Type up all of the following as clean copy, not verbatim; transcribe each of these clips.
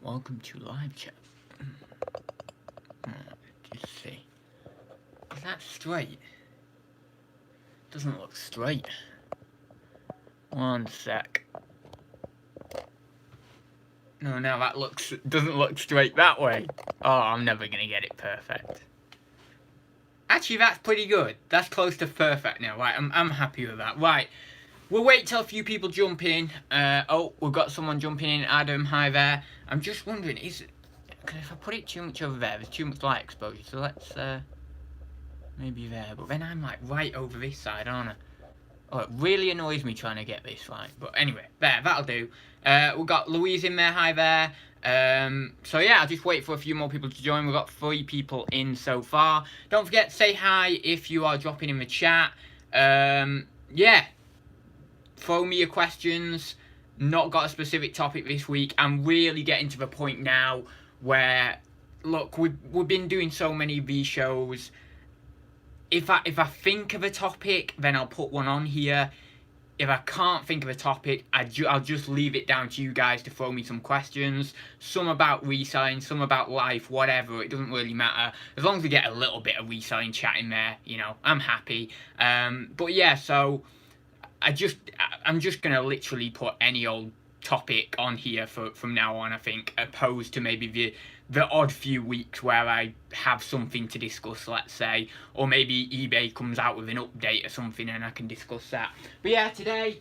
Welcome to live chat. Just see. Is that straight? Doesn't look straight. One sec. No, that doesn't look straight that way. Oh, I'm never gonna get it perfect. Actually, that's pretty good. That's close to perfect now. Right, I'm happy with that. Right, we'll wait till a few people jump in. Oh, we've got someone jumping in. Adam, hi there. I'm just wondering, because if I put it too much over there, there's too much light exposure. So let's maybe there. But then I'm like right over this side, aren't I? Oh, it really annoys me trying to get this right. But anyway, that'll do. We've got Louise in there, hi there. So yeah, I'll just wait for a few more people to join. We've got 3 people in so far. Don't forget to say hi if you are dropping in the chat. Yeah, throw me your questions. Not got a specific topic this week. I'm really getting to the point now where, look, we've been doing so many of these shows. If I think of a topic, then I'll put one on here. If I can't think of a topic, I'll just leave it down to you guys to throw me some questions. Some about reselling, some about life, whatever. It doesn't really matter. As long as we get a little bit of reselling chat in there, you know, I'm happy. But yeah, so I'm just going to literally put any old topic on here from now on, I think, opposed to maybe the odd few weeks where I have something to discuss, let's say, or maybe eBay comes out with an update or something and I can discuss that. But yeah, today,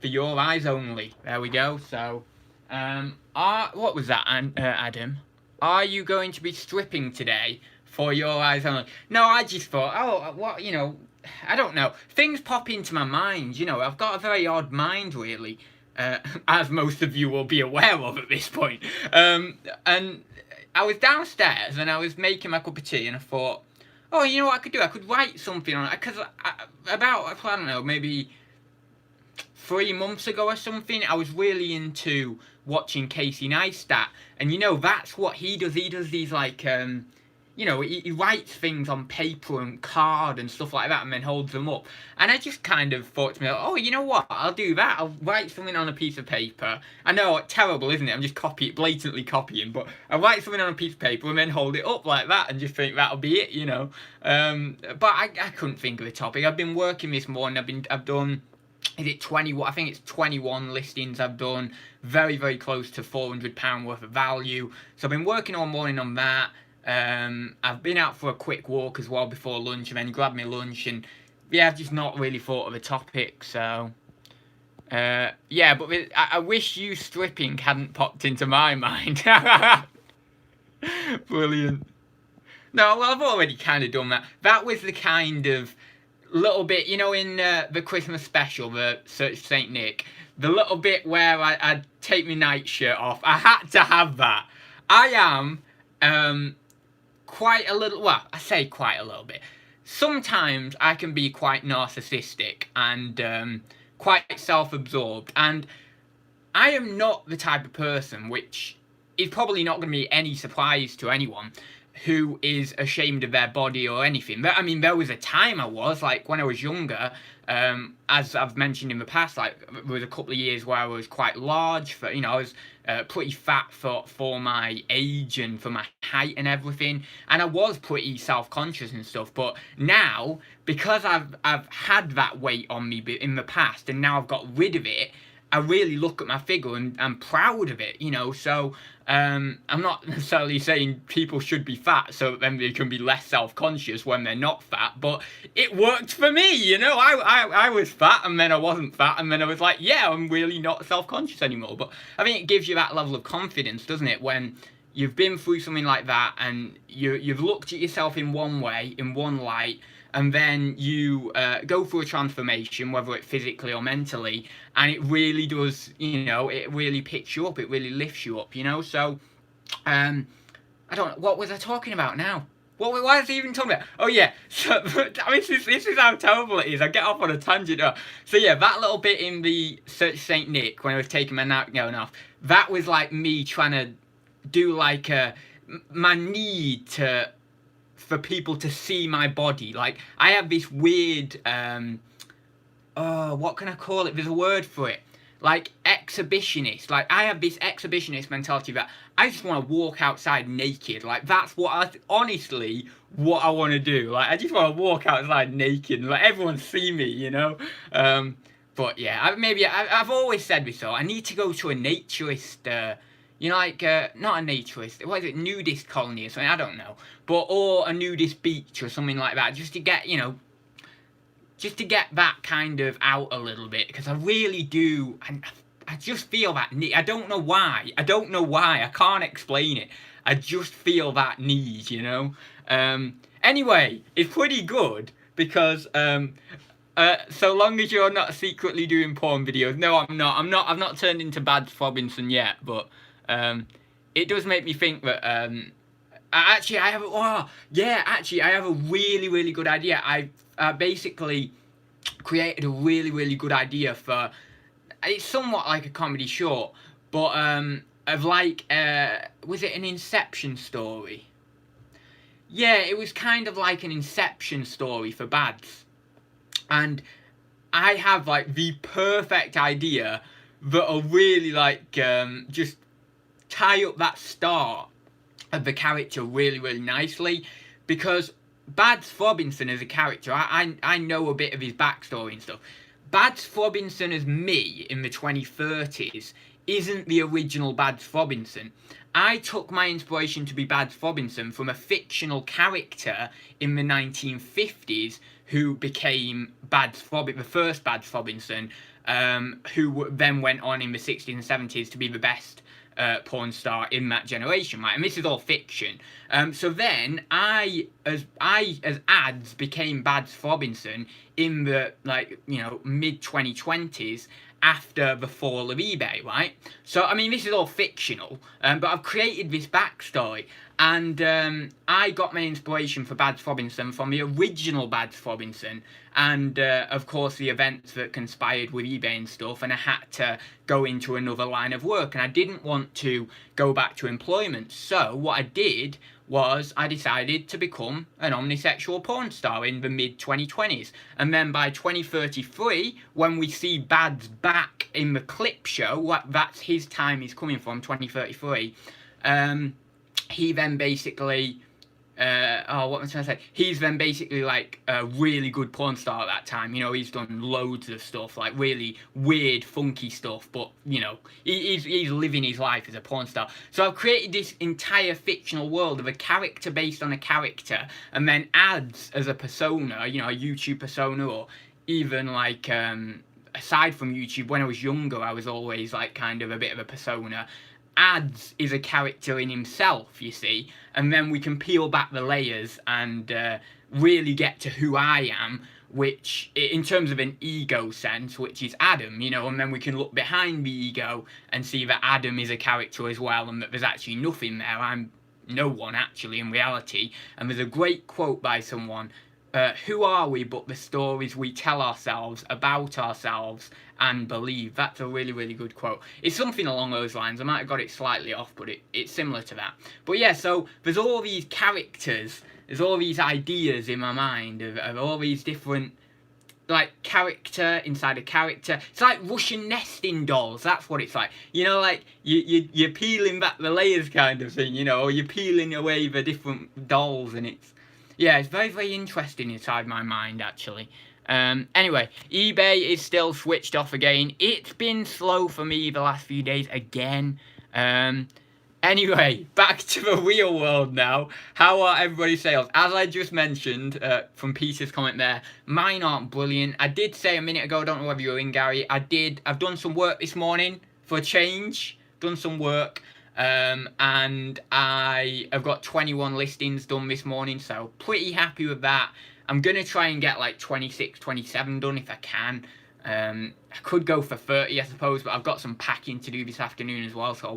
for your eyes only. There we go. So, what was that, Adam? Are you going to be stripping today for your eyes only? No, I just thought, oh, what, you know, I don't know. Things pop into my mind, you know. I've got a very odd mind, really. As most of you will be aware of at this point. And I was downstairs and I was making my cup of tea and I thought, oh, you know what I could do? I could write something on it. Because about, I don't know, maybe 3 months ago or something, I was really into watching Casey Neistat. And, you know, that's what he does. He does these, like, you know, he writes things on paper and card and stuff like that and then holds them up. And I just kind of thought to me, oh, you know what? I'll do that. I'll write something on a piece of paper. I know, terrible, isn't it? I'm just blatantly copying. But I'll write something on a piece of paper and then hold it up like that and just think that'll be it, you know. But I couldn't think of a topic. I've been working this morning. I've done... Is it 20? I think it's 21 listings I've done. Very, very close to £400 worth of value. So I've been working all morning on that. I've been out for a quick walk as well before lunch and then grabbed my lunch, and yeah, I've just not really thought of a topic, so yeah, but I wish you stripping hadn't popped into my mind. Brilliant. No, well, I've already kind of done that. That was the kind of little bit, you know, in the Christmas special, the Search Saint Nick, the little bit where I'd take my nightshirt off. I had to have that. I am quite a little, well, I say quite a little bit. Sometimes I can be quite narcissistic and quite self-absorbed, and I am not the type of person, which is probably not going to be any surprise to anyone, who is ashamed of their body or anything. I mean, there was a time I was, like, when I was younger, as I've mentioned in the past, like, there was a couple of years where I was quite large, for, you know, I was pretty fat for my age and for my height and everything, and I was pretty self-conscious and stuff. But now, because I've had that weight on me in the past, and now I've got rid of it, I really look at my figure and I'm proud of it, you know. So I'm not necessarily saying people should be fat so then they can be less self-conscious when they're not fat, but it worked for me, you know. I was fat and then I wasn't fat and then I was like, yeah, I'm really not self-conscious anymore. But I think it gives you that level of confidence, doesn't it, when you've been through something like that and you've looked at yourself in one way, in one light, and then you go through a transformation, whether it's physically or mentally, and it really does, you know, it really picks you up, it really lifts you up, you know. So, I don't know, what was I talking about now? Why was I even talking about? Oh yeah, so, I mean, this is how terrible it is. I get off on a tangent. So yeah, that little bit in the Search Saint Nick, when I was taking my nightgown off, that was like me trying to do like my need for people to see my body. Like, I have this weird, what can I call it? There's a word for it. like exhibitionist. Like I have this exhibitionist mentality that I just want to walk outside naked. Like that's what honestly what I want to do. Like I just want to walk outside naked and let everyone see me, you know. But yeah, I've always said this though. I need to go to a naturist. You know, like not a naturist. What is it? Nudist colony or something? I don't know. But or a nudist beach or something like that, just to get just to get that kind of out a little bit, because I really do. I just feel that need. I don't know why. I don't know why. I can't explain it. I just feel that need, you know. Anyway, it's pretty good because so long as you're not secretly doing porn videos. No, I'm not. I've not turned into Bads Robinson yet, but it does make me think that actually I have. Oh, yeah, actually I have a really good idea. I basically created a really good idea for. It's somewhat like a comedy short, but of like was it an Inception story? Yeah, it was kind of like an Inception story for Bads. And I have like the perfect idea that'll really like just tie up that start of the character really nicely, because Bads Robinson as a character, I know a bit of his backstory and stuff. Bads Robinson as me in the 2030s isn't the original Bads Robinson. I took my inspiration to be Bads Robinson from a fictional character in the 1950s who became the first Bads Robinson, who then went on in the 60s and 70s to be the best porn star in that generation, right? And this is all fiction. So then I as ads became Bads Robinson in the mid 2020s after the fall of eBay, right? So I mean this is all fictional, but I've created this backstory, and I got my inspiration for Bads Robinson from the original Bads Robinson, and of course the events that conspired with eBay and stuff, and I had to go into another line of work, and I didn't want to go back to employment. So what I did was I decided to become an omnisexual porn star in the mid-2020s. And then by 2033, when we see Bads back in the clip show, that's his time he's coming from, 2033, he then basically... what am I trying to say? He's then basically like a really good porn star at that time. You know, he's done loads of stuff, like really weird, funky stuff. But you know, he's living his life as a porn star. So I've created this entire fictional world of a character based on a character, and then ads as a persona. You know, a YouTube persona, or even like aside from YouTube, when I was younger, I was always like kind of a bit of a persona. Ads is a character in himself, you see, and then we can peel back the layers and really get to who I am, which in terms of an ego sense, which is Adam, you know, and then we can look behind the ego and see that Adam is a character as well, and that there's actually nothing there. I'm no one actually in reality. And there's a great quote by someone, who are we but the stories we tell ourselves about ourselves and believe. That's a really good quote. It's something along those lines. I might have got it slightly off, but it's similar to that. But yeah, so there's all these characters, there's all these ideas in my mind of all these different like character inside a character. It's like Russian nesting dolls. That's what it's like. You know, like you're peeling back the layers kind of thing, you know, or you're peeling away the different dolls, and it's very interesting inside my mind, actually. Anyway, eBay is still switched off again. It's been slow for me the last few days again. Anyway, back to the real world now. How are everybody's sales? As I just mentioned, from Peter's comment there, mine aren't brilliant. I did say a minute ago, I don't know whether you were in, Gary, I've done some work this morning for a change. Done some work. And I have got 21 listings done this morning, so pretty happy with that. I'm going to try and get like 26, 27 done if I can. I could go for 30, I suppose, but I've got some packing to do this afternoon as well, so I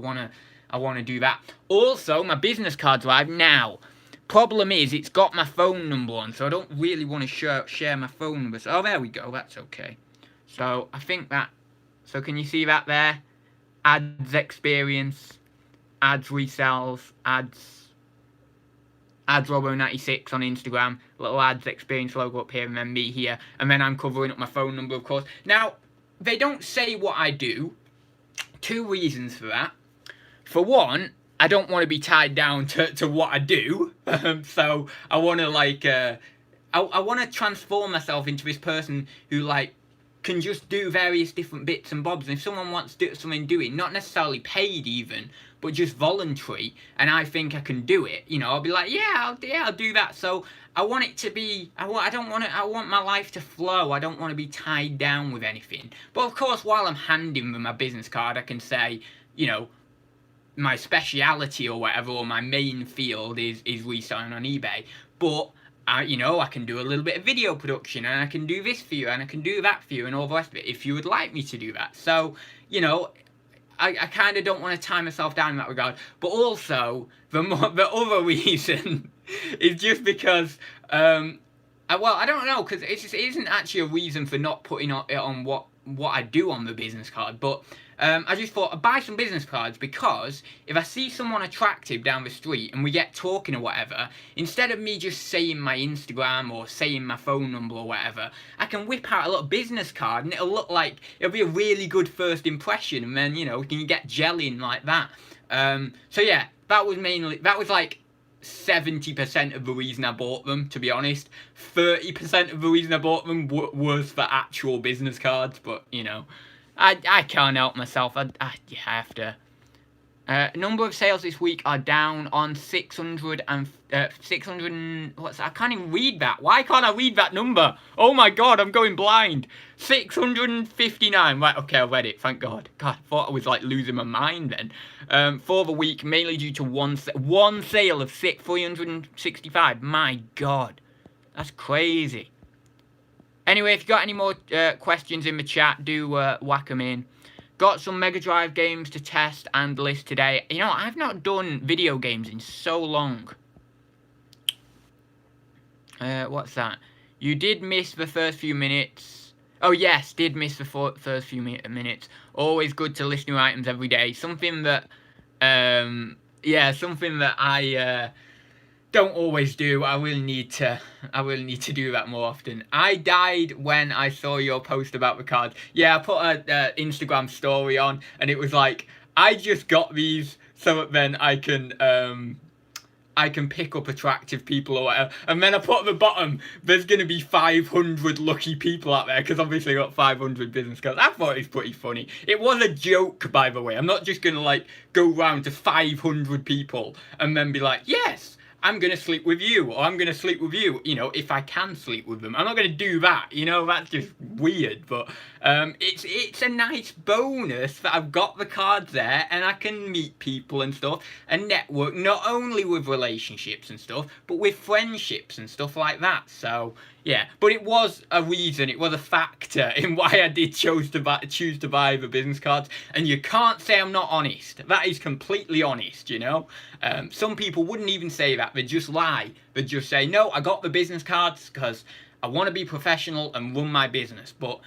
want to do that. Also, my business card's live now. Problem is, it's got my phone number on, so I don't really want to share my phone number. So, oh, there we go, that's okay. So, I think that, so can you see that there? Ads experience. Ads resells, ads Robo96 on Instagram, little ads experience logo up here, and then me here, and then I'm covering up my phone number, of course. Now, they don't say what I do. 2 reasons for that. For one, I don't want to be tied down to what I do. So I want to like, I want to transform myself into this person who like can just do various different bits and bobs. And if someone wants to do something, doing not necessarily paid even, but just voluntary, and I think I can do it, you know, I'll be like, yeah, I'll do that. So I want it to be, I want my life to flow. I don't want to be tied down with anything. But of course, while I'm handing them my business card, I can say, you know, my speciality or whatever, or my main field is reselling on eBay. But you know, I can do a little bit of video production, and I can do this for you, and I can do that for you, and all the rest of it, if you would like me to do that. So, you know, I kind of don't want to tie myself down in that regard. But also, the other reason is just because, well, I don't know, because it isn't actually a reason for not putting it on what I do on the business card, but I just thought I'd buy some business cards, because if I see someone attractive down the street and we get talking or whatever, instead of me just saying my Instagram or saying my phone number or whatever, I can whip out a little business card, and it'll be a really good first impression, and then, you know, can you get gelling like that. So yeah, that was like 70% of the reason I bought them, to be honest. 30% of the reason I bought them was for actual business cards, but, you know, I can't help myself. I have to. Number of sales this week are down on 600 and 600. What's that? I can't even read that. Why can't I read that number? Oh my god, I'm going blind. 659. Right, okay, I read it. Thank God. God, I thought I was like losing my mind then. For the week, mainly due to one sale of 365. My god, that's crazy. Anyway, if you got any more questions in the chat, do whack them in. Got some Mega Drive games to test and list today. You know, I've not done video games in so long. What's that? You did miss the first few minutes. Oh yes, did miss the first few minutes. Always good to list new items every day. Something that, yeah, something that I don't always do. I will need to do that more often. I died when I saw your post about the cards. Yeah, I put a Instagram story on, and it was like, I just got these so that then I can pick up attractive people or whatever. And then I put at the bottom, there's going to be 500 lucky people out there, because obviously I got 500 business cards. I thought it was pretty funny. It was a joke, by the way. I'm not just going to like go round to 500 people and then be like, yes, I'm going to sleep with you, or I'm going to sleep with you, you know, if I can sleep with them. I'm not going to do that, you know, that's just weird. But it's a nice bonus that I've got the cards there, and I can meet people and stuff, and network, not only with relationships and stuff, but with friendships and stuff like that. So, yeah, but it was a reason, it was a factor in why I did choose to buy the business cards. And you can't say I'm not honest. That is completely honest, you know. Some people wouldn't even say that. They just lie. They just say, no, I got the business cards because I want to be professional and run my business. But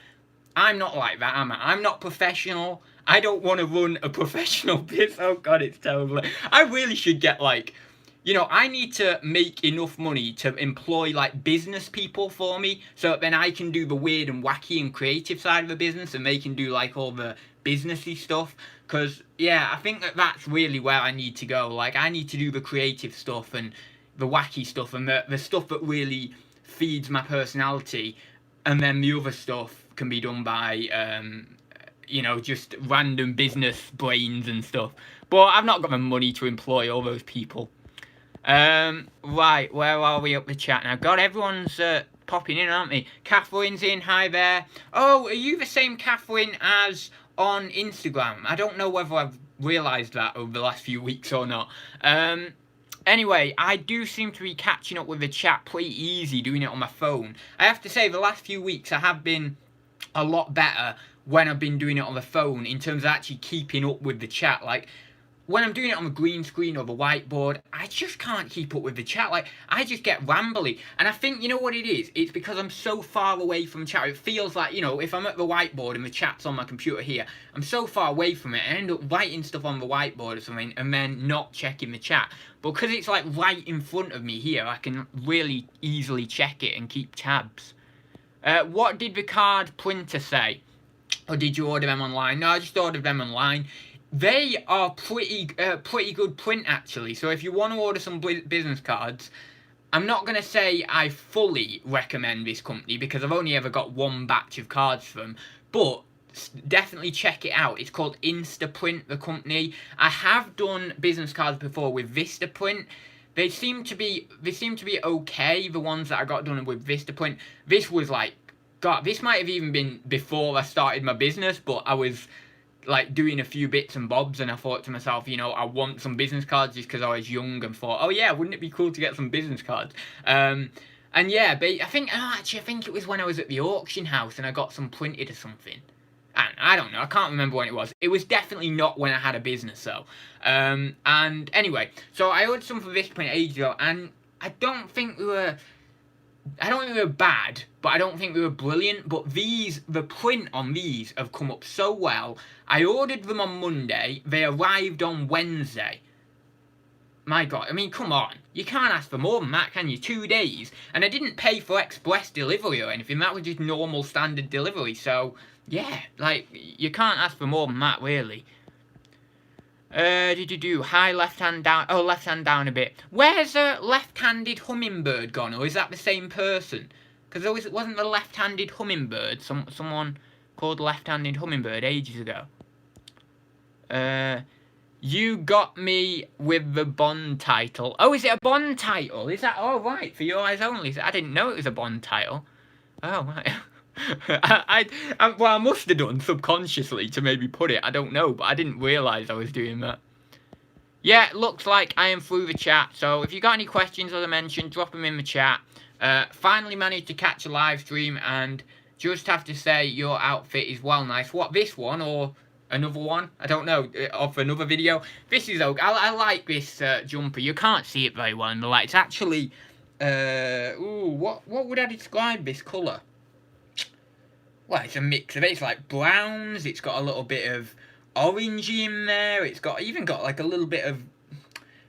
I'm not like that, am I? I'm not professional. I don't want to run a professional business. Oh God, it's terrible. I really should get like, you know, I need to make enough money to employ like business people for me, so that then I can do the weird and wacky and creative side of the business, and they can do like all the businessy stuff. Because, yeah, I think that's really where I need to go. Like, I need to do the creative stuff and the wacky stuff, and the stuff that really feeds my personality. And then the other stuff can be done by, you know, just random business brains and stuff. But I've not got the money to employ all those people. Right, where are we up the chat now? God, everyone's popping in, aren't they? Catherine's in, hi there. Oh, are you the same Catherine as on Instagram? I don't know whether I've realised that over the last few weeks or not. Anyway, I do seem to be catching up with the chat pretty easy doing it on my phone. I have to say, the last few weeks I have been a lot better when I've been doing it on the phone in terms of actually keeping up with the chat. Like, when I'm doing it on the green screen or the whiteboard, I just can't keep up with the chat. Like, I just get rambly. And I think, you know what it is? It's because I'm so far away from chat. It feels like, you know, if I'm at the whiteboard and the chat's on my computer here, I'm so far away from it, I end up writing stuff on the whiteboard or something and then not checking the chat. But because it's like right in front of me here, I can really easily check it and keep tabs. What did the card printer say? Or did you order them online? No, I just ordered them online. They are pretty good print, actually. So if you want to order some business cards, I'm not going to say I fully recommend this company because I've only ever got one batch of cards from them, but definitely check it out. It's called Instaprint, the company. I have done business cards before with Vistaprint. They seem to be okay, the ones that I got done with Vistaprint. This was like, God, this might have even been before I started my business, but I was like doing a few bits and bobs, and I thought to myself, you know, I want some business cards just because I was young and thought, oh yeah, wouldn't it be cool to get some business cards? And yeah, but I think it was when I was at the auction house and I got some printed or something. I don't know, I can't remember when it was. It was definitely not when I had a business though. And anyway, so I ordered some for this print ages ago, and I don't think we were bad, but I don't think they were brilliant. But the print on these have come up so well. I ordered them on Monday. They arrived on Wednesday. My God, I mean, come on. You can't ask for more than that, can you? 2 days. And I didn't pay for express delivery or anything. That was just normal standard delivery. So, yeah, like, you can't ask for more than that, really. High left hand down. Oh, left hand down a bit. Where's a left-handed hummingbird gone? Or is that the same person? Because it wasn't the left-handed hummingbird. Someone called left-handed hummingbird ages ago. You got me with the Bond title. Oh, is it a Bond title? Is that all right for your eyes only? I didn't know it was a Bond title. Oh, right. Well, I must have done subconsciously to maybe put it. I don't know, but I didn't realise I was doing that. Yeah, it looks like I am through the chat. So if you got any questions, as I mentioned, drop them in the chat. Finally managed to catch a live stream, and just have to say your outfit is well nice. What, this one or another one? I don't know. Of another video. This is okay. I like this jumper. You can't see it very well in the light. It's actually, what would I describe this colour? Well, it's a mix of it. It's like browns. It's got a little bit of orangey in there. It's even got like a little bit of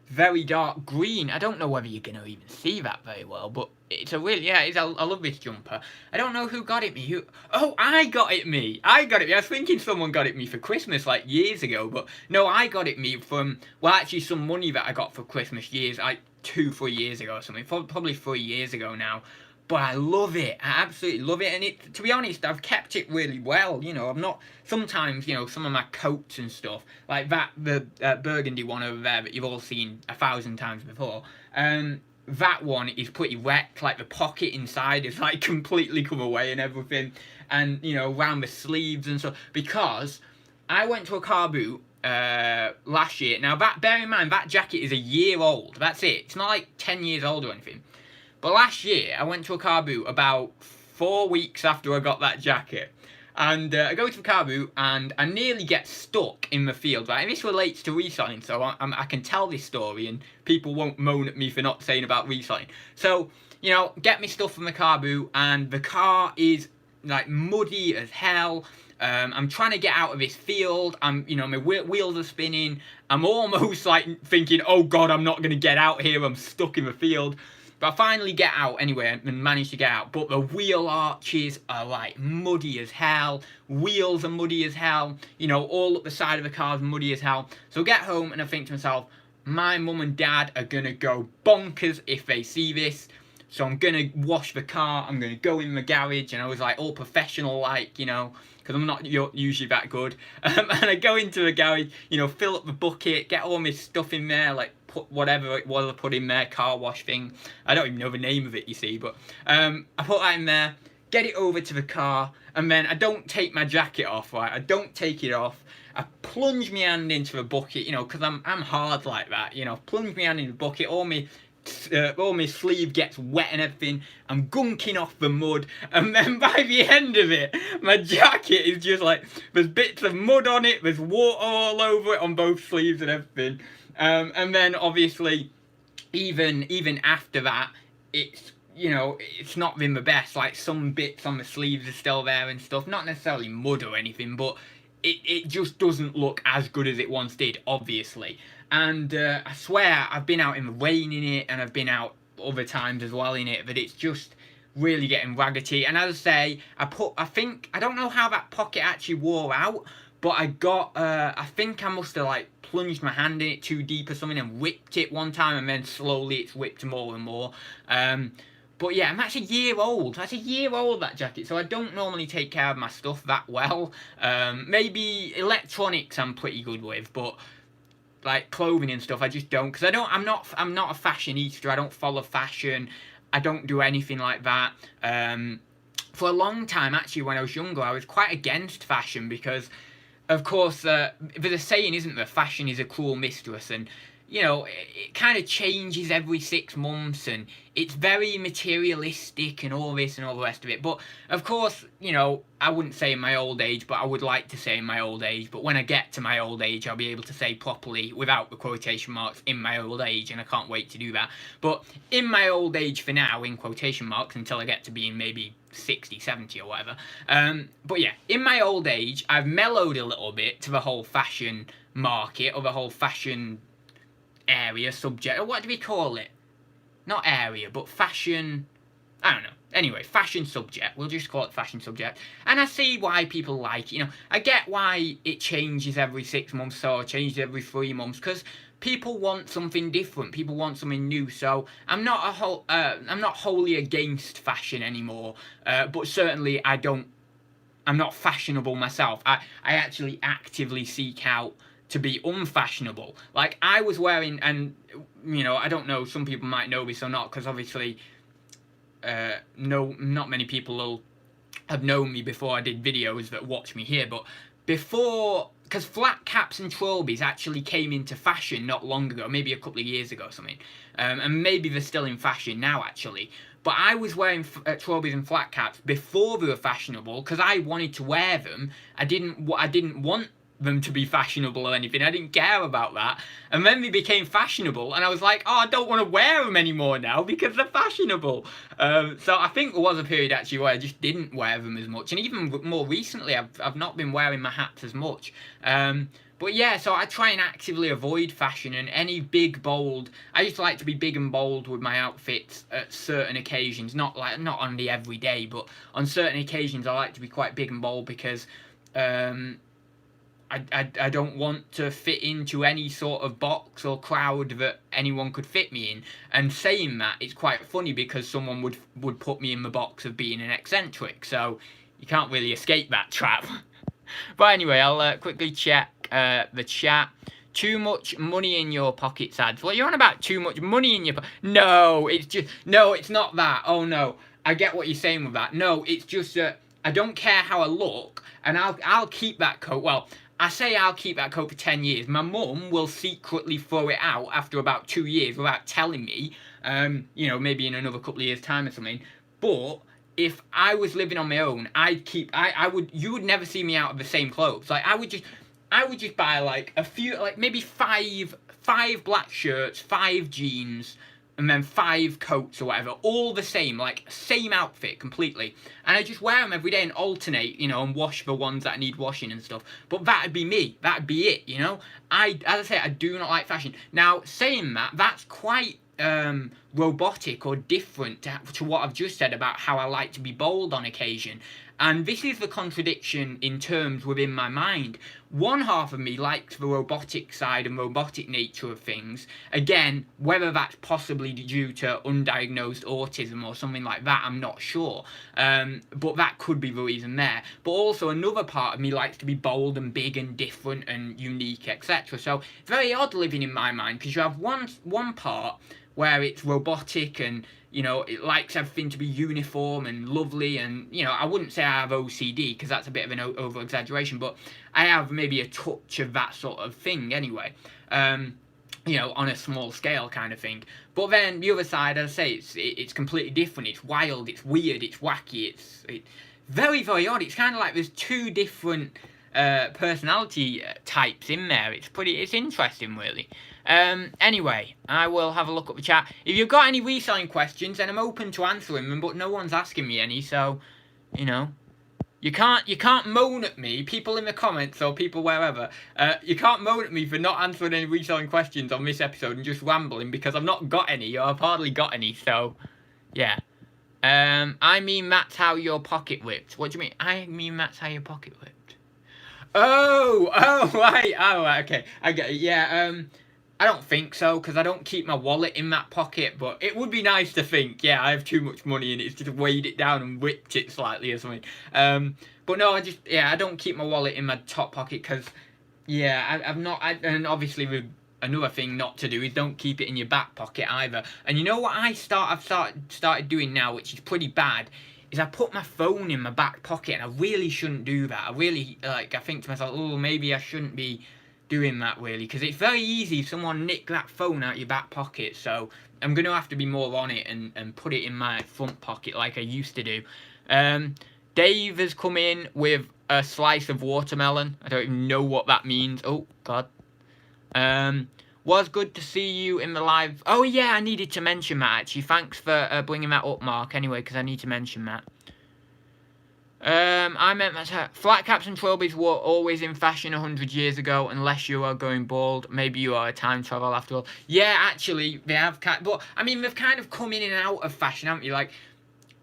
very dark green. I don't know whether you're going to even see that very well, but it's a really, yeah, I love this jumper. I don't know who got it me. Oh, I got it me. I was thinking someone got it me for Christmas like years ago, but no, I got it me from, well, actually some money that I got for Christmas like 2-3 years ago or something. Probably 3 years ago now. But I love it. I absolutely love it. And to be honest, I've kept it really well. You know, I'm not, sometimes, you know, some of my coats and stuff, like the burgundy one over there that you've all seen 1,000 times before, that one is pretty wrecked. Like the pocket inside is like completely come away and everything. And, you know, around the sleeves and stuff. Because I went to a car boot last year. Now, bear in mind, that jacket is a year old. That's it. It's not like 10 years old or anything. But last year, I went to a car boot about 4 weeks after I got that jacket. And I go to the car boot, and I nearly get stuck in the field, right? And this relates to reselling, so I can tell this story, and people won't moan at me for not saying about reselling. So, you know, get me stuff from the car boot, and the car is, like, muddy as hell. I'm trying to get out of this field. You know, my wheels are spinning. I'm almost, like, thinking, oh, God, I'm not going to get out here. I'm stuck in the field. But I finally get out anyway and manage to get out. But the wheel arches are like muddy as hell. Wheels are muddy as hell. You know, all up the side of the car is muddy as hell. So I get home and I think to myself, my mum and dad are going to go bonkers if they see this. So I'm going to wash the car. I'm going to go in the garage. And I was like all professional like, you know, because I'm not usually that good. And I go into the garage, you know, fill up the bucket, get all my stuff in there, like put whatever it was I put in there, car wash thing. I don't even know the name of it, you see, but I put that in there, get it over to the car, and then I don't take my jacket off, right? I don't take it off. I plunge my hand into the bucket, you know, because I'm hard like that, you know, plunge my hand in the bucket, all my sleeve gets wet and everything. I'm gunking off the mud, and then by the end of it, my jacket is just like, there's bits of mud on it, there's water all over it on both sleeves and everything. And then obviously, even after that, it's, you know, it's not been the best. Like some bits on the sleeves are still there and stuff. Not necessarily mud or anything, but it just doesn't look as good as it once did, obviously. And I swear I've been out in the rain in it, and I've been out other times as well in it, but it's just really getting raggedy. And as I say, I don't know how that pocket actually wore out, but I think I must have like plunged my hand in it too deep or something and whipped it one time, and then slowly it's whipped more and more. But yeah, I'm actually a year old. That's a year old, that jacket, so I don't normally take care of my stuff that well. Maybe electronics I'm pretty good with, but like clothing and stuff I just don't, because I'm not a fashionista. I don't follow fashion. I don't do anything like that. For a long time, actually, when I was younger, I was quite against fashion because, of course, there's a saying, isn't there? Fashion is a cruel mistress, and you know, it kind of changes every 6 months, and it's very materialistic and all this and all the rest of it. But of course, you know, I wouldn't say in my old age, but I would like to say in my old age. But when I get to my old age, I'll be able to say properly without the quotation marks in my old age, and I can't wait to do that. But in my old age for now, in quotation marks, until I get to being maybe 60, 70 or whatever. But yeah, in my old age, I've mellowed a little bit to the whole fashion market, or the whole fashion area, subject, or what do we call it? Not area, but fashion, I don't know. Anyway, fashion subject. We'll just call it fashion subject. And I see why people like it. You know, I get why it changes every 6 months or changes every 3 months, because people want something different. People want something new. So I'm not wholly against fashion anymore. But certainly I'm not fashionable myself. I actually actively seek out to be unfashionable. Like, I was wearing, and you know, I don't know, some people might know this or not, because obviously not many people will have known me before I did videos that watch me here, but before, because flat caps and trilbies actually came into fashion not long ago, maybe a couple of years ago or something, and maybe they're still in fashion now actually, but I was wearing trilbies and flat caps before they were fashionable, because I wanted to wear them. I didn't want them to be fashionable or anything. I didn't care about that. And then they became fashionable, and I was like, oh, I don't want to wear them anymore now because they're fashionable. So I think there was a period actually where I just didn't wear them as much, and even more recently I've not been wearing my hats as much. But yeah, so I try and actively avoid fashion, and any big, bold, I used to like to be big and bold with my outfits at certain occasions, not on the everyday, but on certain occasions I like to be quite big and bold, because I don't want to fit into any sort of box or crowd that anyone could fit me in. And saying that, it's quite funny because someone would put me in the box of being an eccentric, so you can't really escape that trap. But anyway, I'll quickly check the chat. Too much money in your pockets ads. What are you on about? Too much money in your No, it's not that. Oh no, I get what you're saying with that. No, it's just that I don't care how I look, and I'll keep that coat. Well, I say I'll keep that coat for 10 years. My mum will secretly throw it out after about 2 years without telling me, you know, maybe in another couple of years' time or something. But if I was living on my own, you would never see me out of the same clothes. Like, I would just buy like a few, like maybe five black shirts, 5 jeans, and then 5 coats or whatever, all the same, like same outfit completely. And I just wear them every day and alternate, you know, and wash the ones that need washing and stuff. But that'd be me. That'd be it, you know. As I say, I do not like fashion. Now, saying that, that's quite robotic or different to what I've just said about how I like to be bold on occasion. And this is the contradiction in terms within my mind. One half of me likes the robotic side and robotic nature of things. Again, whether that's possibly due to undiagnosed autism or something like that, I'm not sure. But that could be the reason there. But also another part of me likes to be bold and big and different and unique, etc. So it's very odd living in my mind, because you have one part where it's robotic and, you know, it likes everything to be uniform and lovely, and, you know, I wouldn't say I have OCD, because that's a bit of an over-exaggeration, but I have maybe a touch of that sort of thing anyway, you know, on a small scale kind of thing. But then the other side, as I say, it's completely different. It's wild, it's weird, it's wacky, it's very, very odd. It's kind of like there's 2 different personality types in there. It's interesting, really. Anyway, I will have a look at the chat. If you've got any reselling questions, then I'm open to answering them, but no one's asking me any, so, you know, you can't moan at me, people in the comments or people wherever, you can't moan at me for not answering any reselling questions on this episode and just rambling, because I've not got any, or I've hardly got any, so, yeah. I mean that's how your pocket whipped. What do you mean? I mean that's how your pocket whipped. Oh, right. Oh, right, okay. I get it. Yeah, I don't think so, because I don't keep my wallet in that pocket, but it would be nice to think, yeah, I have too much money and it's just weighed it down and whipped it slightly or something. But no, I don't keep my wallet in my top pocket, because, yeah, I've not, and obviously with another thing not to do is don't keep it in your back pocket either. And you know what I've started doing now, which is pretty bad, is I put my phone in my back pocket, and I really shouldn't do that. I really, I think to myself, oh, maybe I shouldn't be doing that really, because it's very easy if someone nick that phone out your back pocket. So I'm going to have to be more on it and put it in my front pocket like I used to do. Dave has come in with a slice of watermelon. I don't even know what that means. Oh, God. Was good to see you in the live. Oh, yeah, I needed to mention that, actually. Thanks for bringing that up, Mark, anyway, because I need to mention that. I meant that flat caps and trilbies were always in fashion 100 years ago, unless you are going bald. Maybe you are a time travel after all. Yeah, actually, they have but I mean, they've kind of come in and out of fashion, haven't you? Like,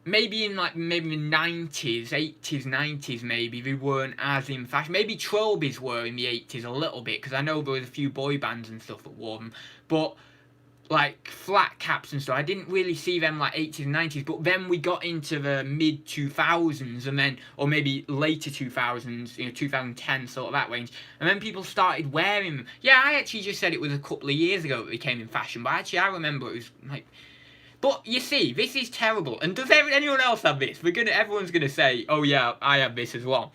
maybe in the 90s, 80s, 90s, maybe they weren't as in fashion. Maybe trilbies were in the 80s a little bit, because I know there was a few boy bands and stuff that wore them. But like flat caps and stuff, I didn't really see them like 80s and 90s, but then we got into the mid 2000s, and then, or maybe later 2000s, 2010, sort of that range, and then people started wearing them. Yeah, I actually just said it was a couple of years ago that they came in fashion, but actually I remember it was like, but you see, this is terrible. And does anyone else have this? Everyone's gonna say, oh yeah, I have this as well.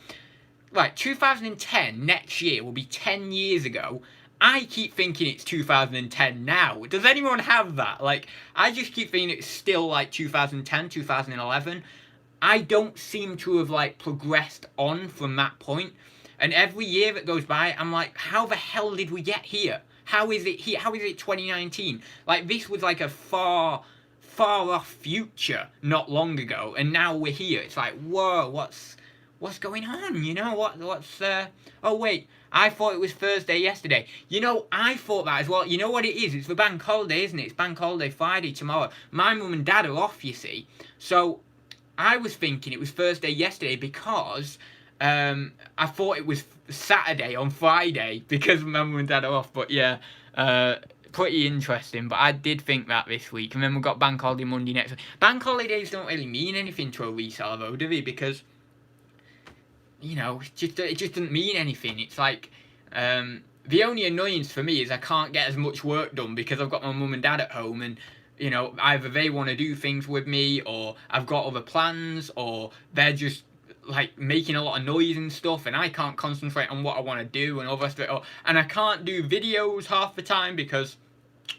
Right, 2010, next year, will be 10 years ago. I keep thinking it's 2010 now. Does anyone have that? Like, I just keep thinking it's still like 2010, 2011. I don't seem to have like progressed on from that point. And every year that goes by, I'm like, how the hell did we get here? How is it here? How is it 2019? Like, this was like a far off future not long ago, and now we're here. It's like, whoa, what's going on? What's oh wait, I thought it was Thursday yesterday. I thought that as well. You know what it is? It's the bank holiday, isn't it? It's bank holiday Friday tomorrow. My mum and dad are off, you see. So I was thinking it was Thursday yesterday, because I thought it was Saturday on Friday, because my mum and dad are off. But yeah, pretty interesting. But I did think that this week. And then we've got bank holiday Monday next week. Bank holidays don't really mean anything to a reseller though, do they? Because it just doesn't mean anything. It's like, the only annoyance for me is I can't get as much work done because I've got my mum and dad at home, and either they want to do things with me, or I've got other plans, or they're just like making a lot of noise and stuff, and I can't concentrate on what I want to do and all the rest of it. And I can't do videos half the time because,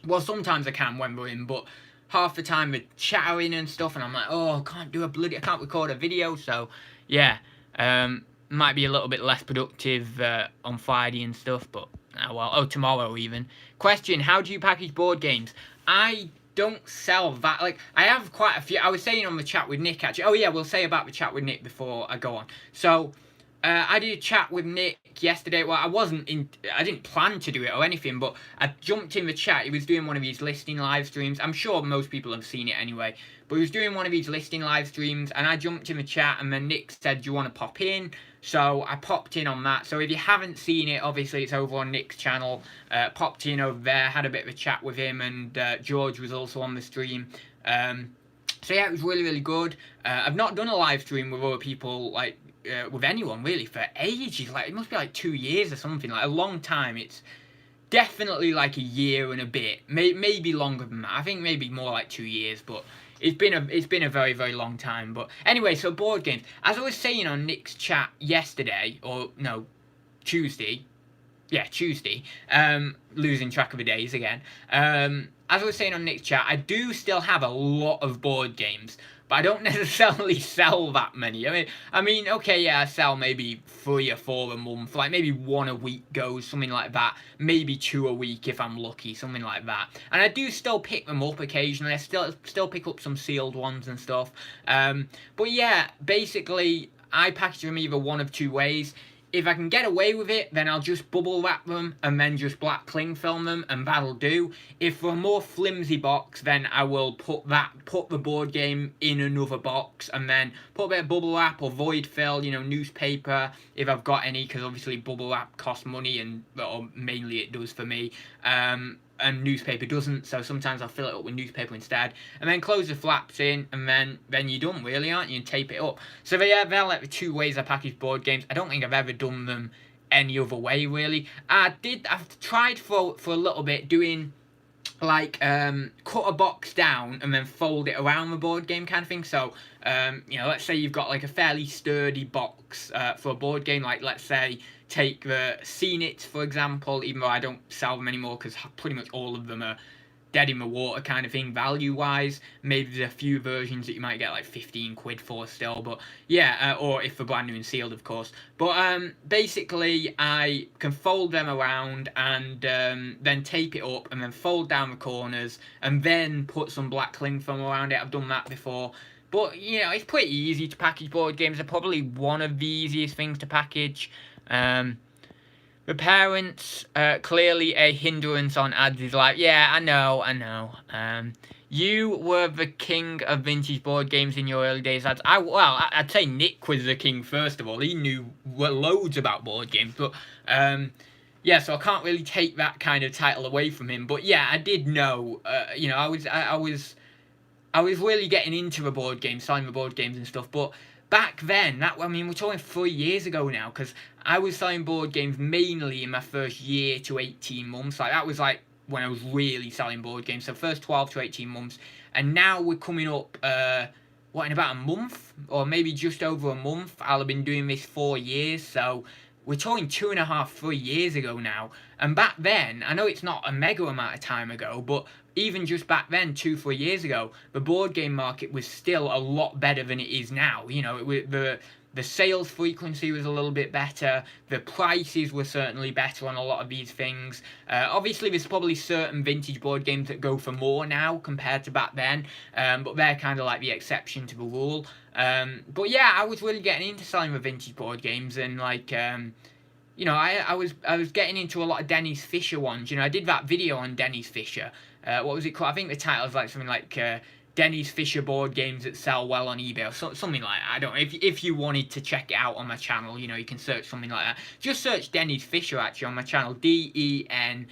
well, sometimes I can when we're in, but half the time they're chattering and stuff, and I'm like, oh, I can't record a video. So yeah, might be a little bit less productive on Friday and stuff, but tomorrow even. Question: how do you package board games? I don't sell that. Like, I have quite a few. I was saying on the chat with Nick, actually. Oh yeah, we'll say about the chat with Nick before I go on. So I did a chat with Nick yesterday. Well, I didn't plan to do it or anything, but I jumped in the chat. He was doing one of these listing live streams. I'm sure most people have seen it anyway, but he was doing one of these listing live streams, and I jumped in the chat, and then Nick said, do you want to pop in? So I popped in on that. So if you haven't seen it, obviously it's over on Nick's channel. Popped in over there, had a bit of a chat with him, and George was also on the stream. So yeah, it was really, really good. I've not done a live stream with other people, like, with anyone really for ages. Like, it must be like 2 years or something, like a long time. It's definitely like a year and a bit, maybe longer than that. I think maybe more like 2 years, but it's been a very, very long time. But anyway, so board games. As I was saying on Nick's chat yesterday, or no, Tuesday. Yeah, Tuesday. Losing track of the days again. As I was saying on Nick's chat, I do still have a lot of board games, but I don't necessarily sell that many. I mean, okay, yeah, I sell maybe 3 or 4 a month, like maybe 1 a week goes, something like that. Maybe 2 a week if I'm lucky, something like that. And I do still pick them up occasionally. I still pick up some sealed ones and stuff. But yeah, basically, I package them either one of 2 ways. if I can get away with it, then I'll just bubble wrap them and then just black cling film them, and that'll do. If for a more flimsy box, then I will put the board game in another box, and then put a bit of bubble wrap or void fill, you know, newspaper if I've got any, because obviously bubble wrap costs money, and or mainly it does for me. And newspaper doesn't, so sometimes I'll fill it up with newspaper instead, and then close the flaps in, and then you're done, really, aren't you? And tape it up. So they're like the two ways I package board games. I don't think I've ever done them any other way, really. I've tried for a little bit doing like cut a box down and then fold it around the board game kind of thing. So you know, let's say you've got like a fairly sturdy box for a board game, like let's say take the Seen It, for example, even though I don't sell them anymore because pretty much all of them are dead in the water kind of thing value wise. Maybe there's a few versions that you might get like 15 quid for still, but yeah, or if they're brand new and sealed, of course. But basically I can fold them around and then tape it up and then fold down the corners and then put some black cling film around it. I've done that before. But, you know, it's pretty easy to package board games. They're probably one of the easiest things to package. The parents, clearly a hindrance on ads is like, yeah, I know. You were the king of vintage board games in your early days. I'd say Nick was the king, first of all. He knew loads about board games, but, yeah, so I can't really take that kind of title away from him. But, yeah, I did know, you know, I was really getting into the board games, selling the board games and stuff, but back then, we're talking 3 years ago now, because I was selling board games mainly in my first year to 18 months. Like, that was like when I was really selling board games, so first 12 to 18 months, and now we're coming up, in about a month, or maybe just over a month, I'll have been doing this 4 years, so we're talking 2.5, 3 years ago now, and back then, I know it's not a mega amount of time ago, but even just back then, 2-3 years ago, the board game market was still a lot better than it is now. You know, the sales frequency was a little bit better, the prices were certainly better on a lot of these things. Obviously, there's probably certain vintage board games that go for more now compared to back then, but they're kind of like the exception to the rule. But yeah, I was really getting into selling the vintage board games, and like, you know, I was getting into a lot of Dennis Fisher ones. You know, I did that video on Dennis Fisher. What was it called? I think the title is like something like Dennis Fisher board games that sell well on eBay, or something like that. I don't know. If you wanted to check it out on my channel, you know, you can search something like that. Just search Dennis Fisher actually on my channel, DENYS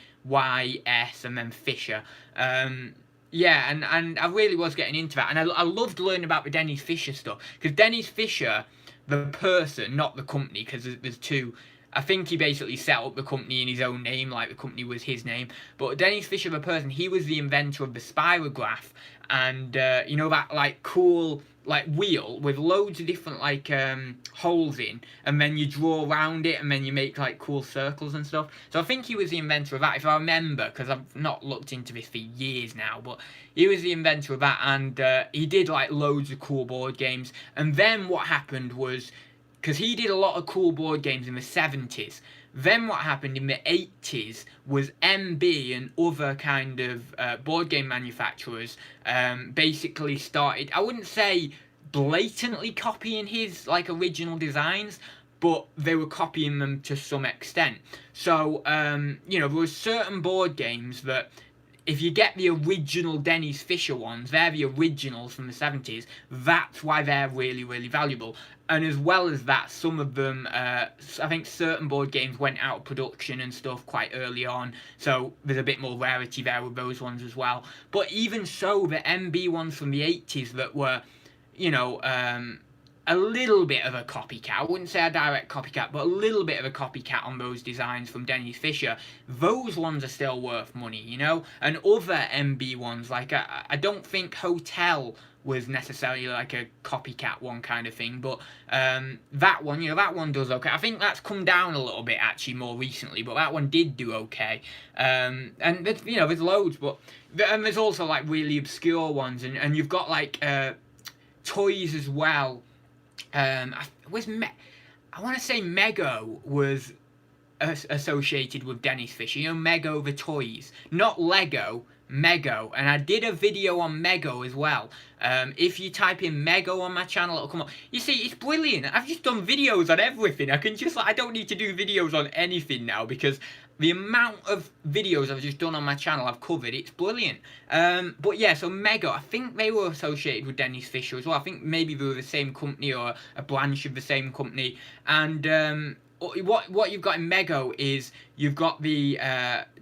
and then Fisher. Yeah, and I really was getting into that, and I loved learning about the Dennis Fisher stuff, because Dennis Fisher, the person, not the company, because there's two. I think he basically set up the company in his own name, like the company was his name. But Dennis Fisher, the person, he was the inventor of the spirograph, and you know, that like cool like wheel with loads of different like holes in, and then you draw around it, and then you make like cool circles and stuff. So I think he was the inventor of that, if I remember, because I've not looked into this for years now. But he was the inventor of that, and he did like loads of cool board games. And then what happened was, because he did a lot of cool board games in the 70s. Then what happened in the 80s was MB and other kind of board game manufacturers basically started, I wouldn't say blatantly copying his like original designs, but they were copying them to some extent. So, you know, there were certain board games that, if you get the original Dennis Fisher ones, they're the originals from the 70s, that's why they're really, really valuable. And as well as that, some of them, I think certain board games went out of production and stuff quite early on, so there's a bit more rarity there with those ones as well. But even so, the MB ones from the 80s that were, you know, a little bit of a copycat, I wouldn't say a direct copycat, but a little bit of a copycat on those designs from Dennis Fisher, those ones are still worth money, you know? And other MB ones, like, I don't think Hotel was necessarily like a copycat one kind of thing, but that one, you know, that one does okay. I think that's come down a little bit actually more recently, but that one did do okay. And there's, you know, there's loads, but and there's also like really obscure ones, and you've got like toys as well. I want to say Mego was associated with Dennis Fisher. You know, Mego the toys, not Lego. Mego, and I did a video on Mego as well. If you type in Mego on my channel, it'll come up. You see, it's brilliant. I've just done videos on everything. I don't need to do videos on anything now, because the amount of videos I've just done on my channel I've covered, it's brilliant. But yeah, so Mego, I think they were associated with Dennis Fisher as well. I think maybe they were the same company, or a branch of the same company. And what you've got in Mego is you've got the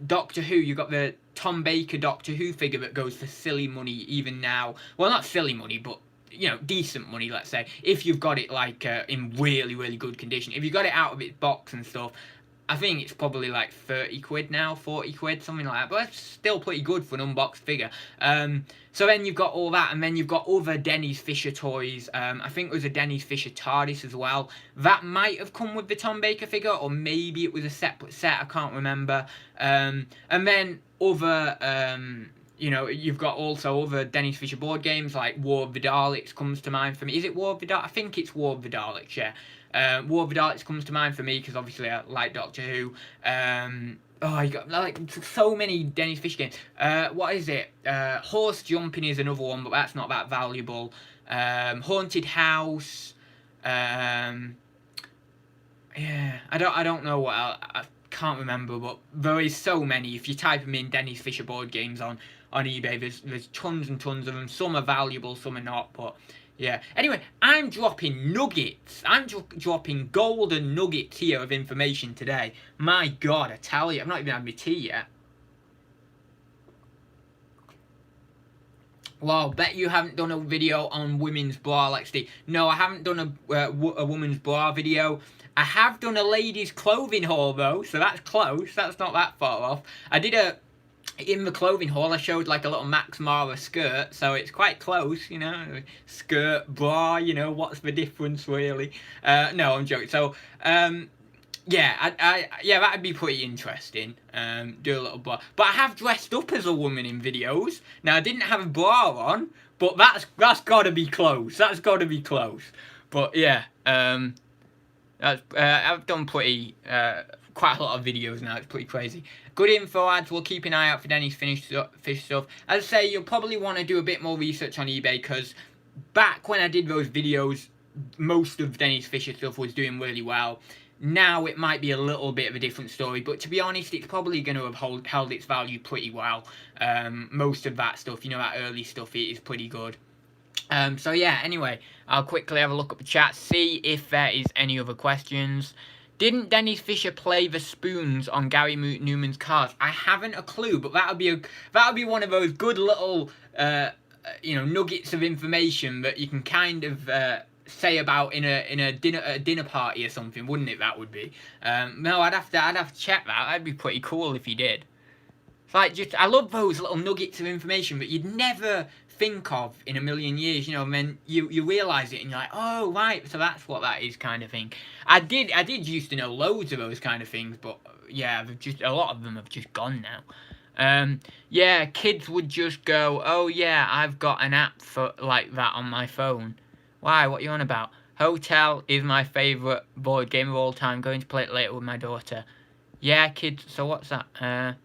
Doctor Who, you've got the Tom Baker Doctor Who figure that goes for silly money even now. Well, not silly money, but, you know, decent money, let's say, if you've got it like in really, really good condition. If you got it out of its box and stuff, I think it's probably like 30 quid now, 40 quid, something like that. But that's still pretty good for an unboxed figure. So then you've got all that, and then you've got other Dennis Fisher toys. I think there was a Dennis Fisher TARDIS as well. That might have come with the Tom Baker figure, or maybe it was a separate set, I can't remember. And then other, you know, you've got also other Dennis Fisher board games, like War of the Daleks comes to mind for me. Is it War of the Daleks? I think it's War of the Daleks, yeah. War of the Daleks comes to mind for me, because obviously I like Doctor Who. Oh, you got like so many Dennis Fisher games. What is it? Horse Jumping is another one, but that's not that valuable. Haunted House. Yeah, I don't know what else. I can't remember, but there is so many. If you type them in, Dennis Fisher board games on eBay, there's tons and tons of them. Some are valuable, some are not, but yeah. Anyway, I'm dropping nuggets. I'm dropping golden nuggets here of information today. My God, I tell you, I've not even had my tea yet. Well, bet you haven't done a video on women's bra, Lexi. No, I haven't done a woman's bra video. I have done a ladies' clothing haul, though, so that's close. That's not that far off. I did in the clothing haul, I showed like a little Max Mara skirt, so it's quite close, you know. Skirt, bra, you know, what's the difference, really? No, I'm joking. So, yeah, yeah, that'd be pretty interesting. Do a little bra. But I have dressed up as a woman in videos. Now, I didn't have a bra on, but that's got to be close. That's got to be close. But yeah, I've done quite a lot of videos now. It's pretty crazy. Good info ads. We'll keep an eye out for Dennis Fish stuff. As I say, you'll probably want to do a bit more research on eBay, because back when I did those videos, most of Dennis Fisher stuff was doing really well. Now it might be a little bit of a different story, but to be honest, it's probably going to have held its value pretty well. Most of that stuff, you know, that early stuff, it is pretty good. So yeah, anyway, I'll quickly have a look at the chat, see if there is any other questions. Didn't Dennis Fisher play the spoons on Gary Newman's cards? I haven't a clue, but that'll be one of those good little you know, nuggets of information that you can kind of say about in a dinner party or something, wouldn't it? That would be. No, I'd have to check that. That'd be pretty cool if you did. It's like, I love those little nuggets of information that you'd never think of in a million years, you know, and then you realise it and you're like, oh, right, so that's what that is, kind of thing. I did used to know loads of those kind of things, but yeah, a lot of them have just gone now. Yeah, kids would just go, oh yeah, I've got an app for like that on my phone. Why, what are you on about? Hotel is my favourite board game of all time, going to play it later with my daughter. Yeah, kids, so what's that?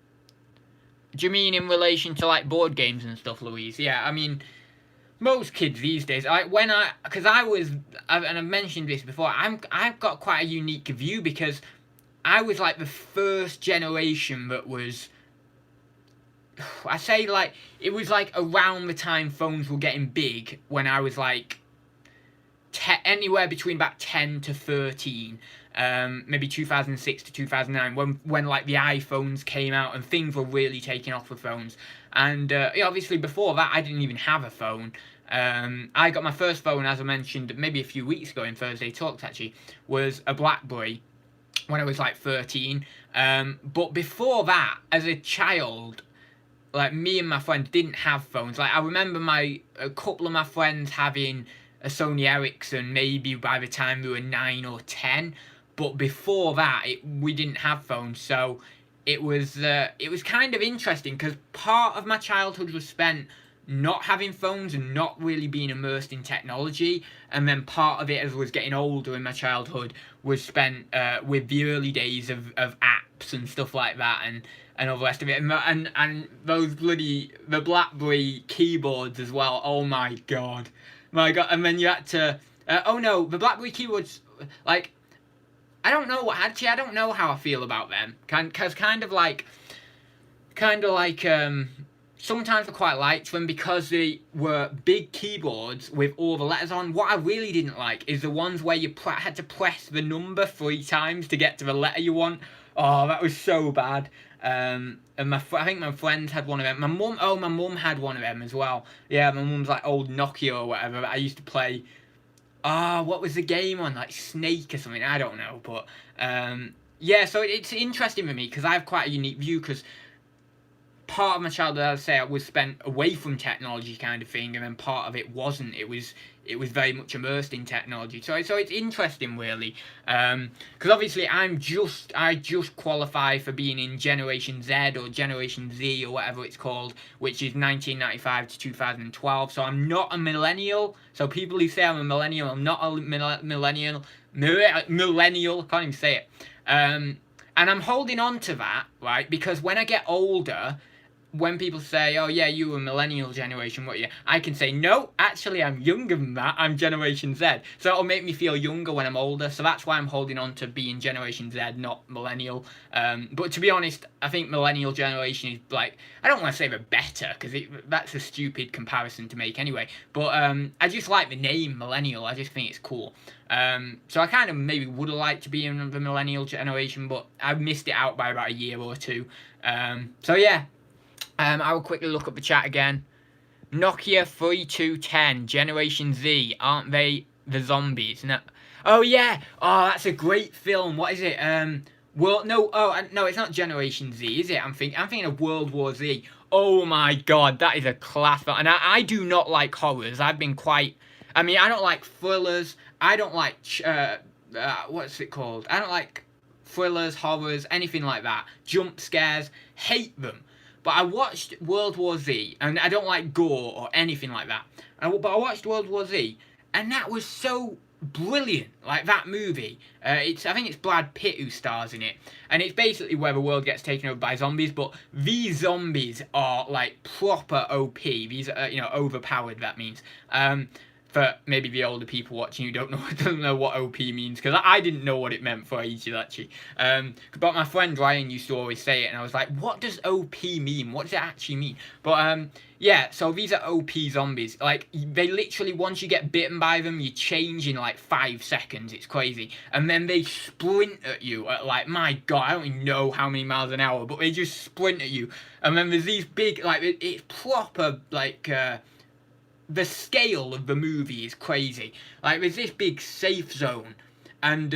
Do you mean in relation to like board games and stuff, Louise? Yeah, I mean, most kids these days, because I've mentioned this before, I've got quite a unique view, because I was like the first generation that was, I say like, it was like around the time phones were getting big, when I was like anywhere between about 10 to 13. Maybe 2006 to 2009, when like the iPhones came out and things were really taking off with phones. And obviously before that, I didn't even have a phone. I got my first phone, as I mentioned, maybe a few weeks ago in Thursday Talks, actually, was a BlackBerry when I was like 13. But before that, as a child, like me and my friends didn't have phones. Like I remember a couple of my friends having a Sony Ericsson maybe by the time we were 9 or 10. But before that, we didn't have phones, so it was kind of interesting, because part of my childhood was spent not having phones and not really being immersed in technology, and then part of it as I was getting older in my childhood was spent with the early days of apps and stuff like that, and all the rest of it, and those bloody the BlackBerry keyboards as well. Oh my god, and then you had to oh no, the BlackBerry keyboards, like, I don't know how I feel about them, because kind of like sometimes I quite liked them because they were big keyboards with all the letters on. What I really didn't like is the ones where you had to press the number 3 times to get to the letter you want. Oh, that was so bad. And I think my friends had one of them. My mum had one of them as well. Yeah, my mum's like old Nokia or whatever that I used to play. What was the game on? Like Snake or something? I don't know. But yeah, so it's interesting for me because I have quite a unique view, because part of my childhood, as I say, was spent away from technology kind of thing, and then part of it wasn't. It was very much immersed in technology. So it's interesting, really, because obviously I just qualify for being in Generation Z or Generation Z or whatever it's called, which is 1995 to 2012. So I'm not a millennial. So people who say I'm a millennial, I'm not a millennial. Millennial, I can't even say it. And I'm holding on to that, right? Because when I get older, when people say, oh yeah, you were millennial generation, what are you? I can say, no, actually I'm younger than that, I'm Generation Z. So it'll make me feel younger when I'm older, so that's why I'm holding on to being Generation Z, not millennial. But to be honest, I think millennial generation is, like, I don't want to say they're better, because that's a stupid comparison to make anyway, but I just like the name millennial. I just think it's cool. So I kind of maybe would have liked to be in the millennial generation, but I missed it out by about a year or two. So yeah. I will quickly look up the chat again. Nokia 3210, Generation Z, aren't they the zombies? No. Oh yeah. Oh, that's a great film. What is it? No, it's not Generation Z, is it? I'm thinking of World War Z. Oh my god, that is a class film. And I do not like horrors. I don't like thrillers. I don't like what's it called? I don't like thrillers, horrors, anything like that. Jump scares, hate them. But I watched World War Z, and I don't like gore or anything like that. But I watched World War Z, and that was so brilliant. Like, that movie. I think it's Brad Pitt who stars in it. And it's basically where the world gets taken over by zombies, but these zombies are, like, proper OP. These are, overpowered, that means. For maybe the older people watching who don't know what OP means, because I didn't know what it meant for ages, actually. But my friend Ryan used to always say it, and I was like, what does OP mean? What does it actually mean? But yeah, so these are OP zombies. Like, they literally, once you get bitten by them, you change in like 5 seconds. It's crazy. And then they sprint at you at, like, my god, I don't even know how many miles an hour, but they just sprint at you. And then there's these big, like, it's proper, like, the scale of the movie is crazy. Like, there's this big safe zone, and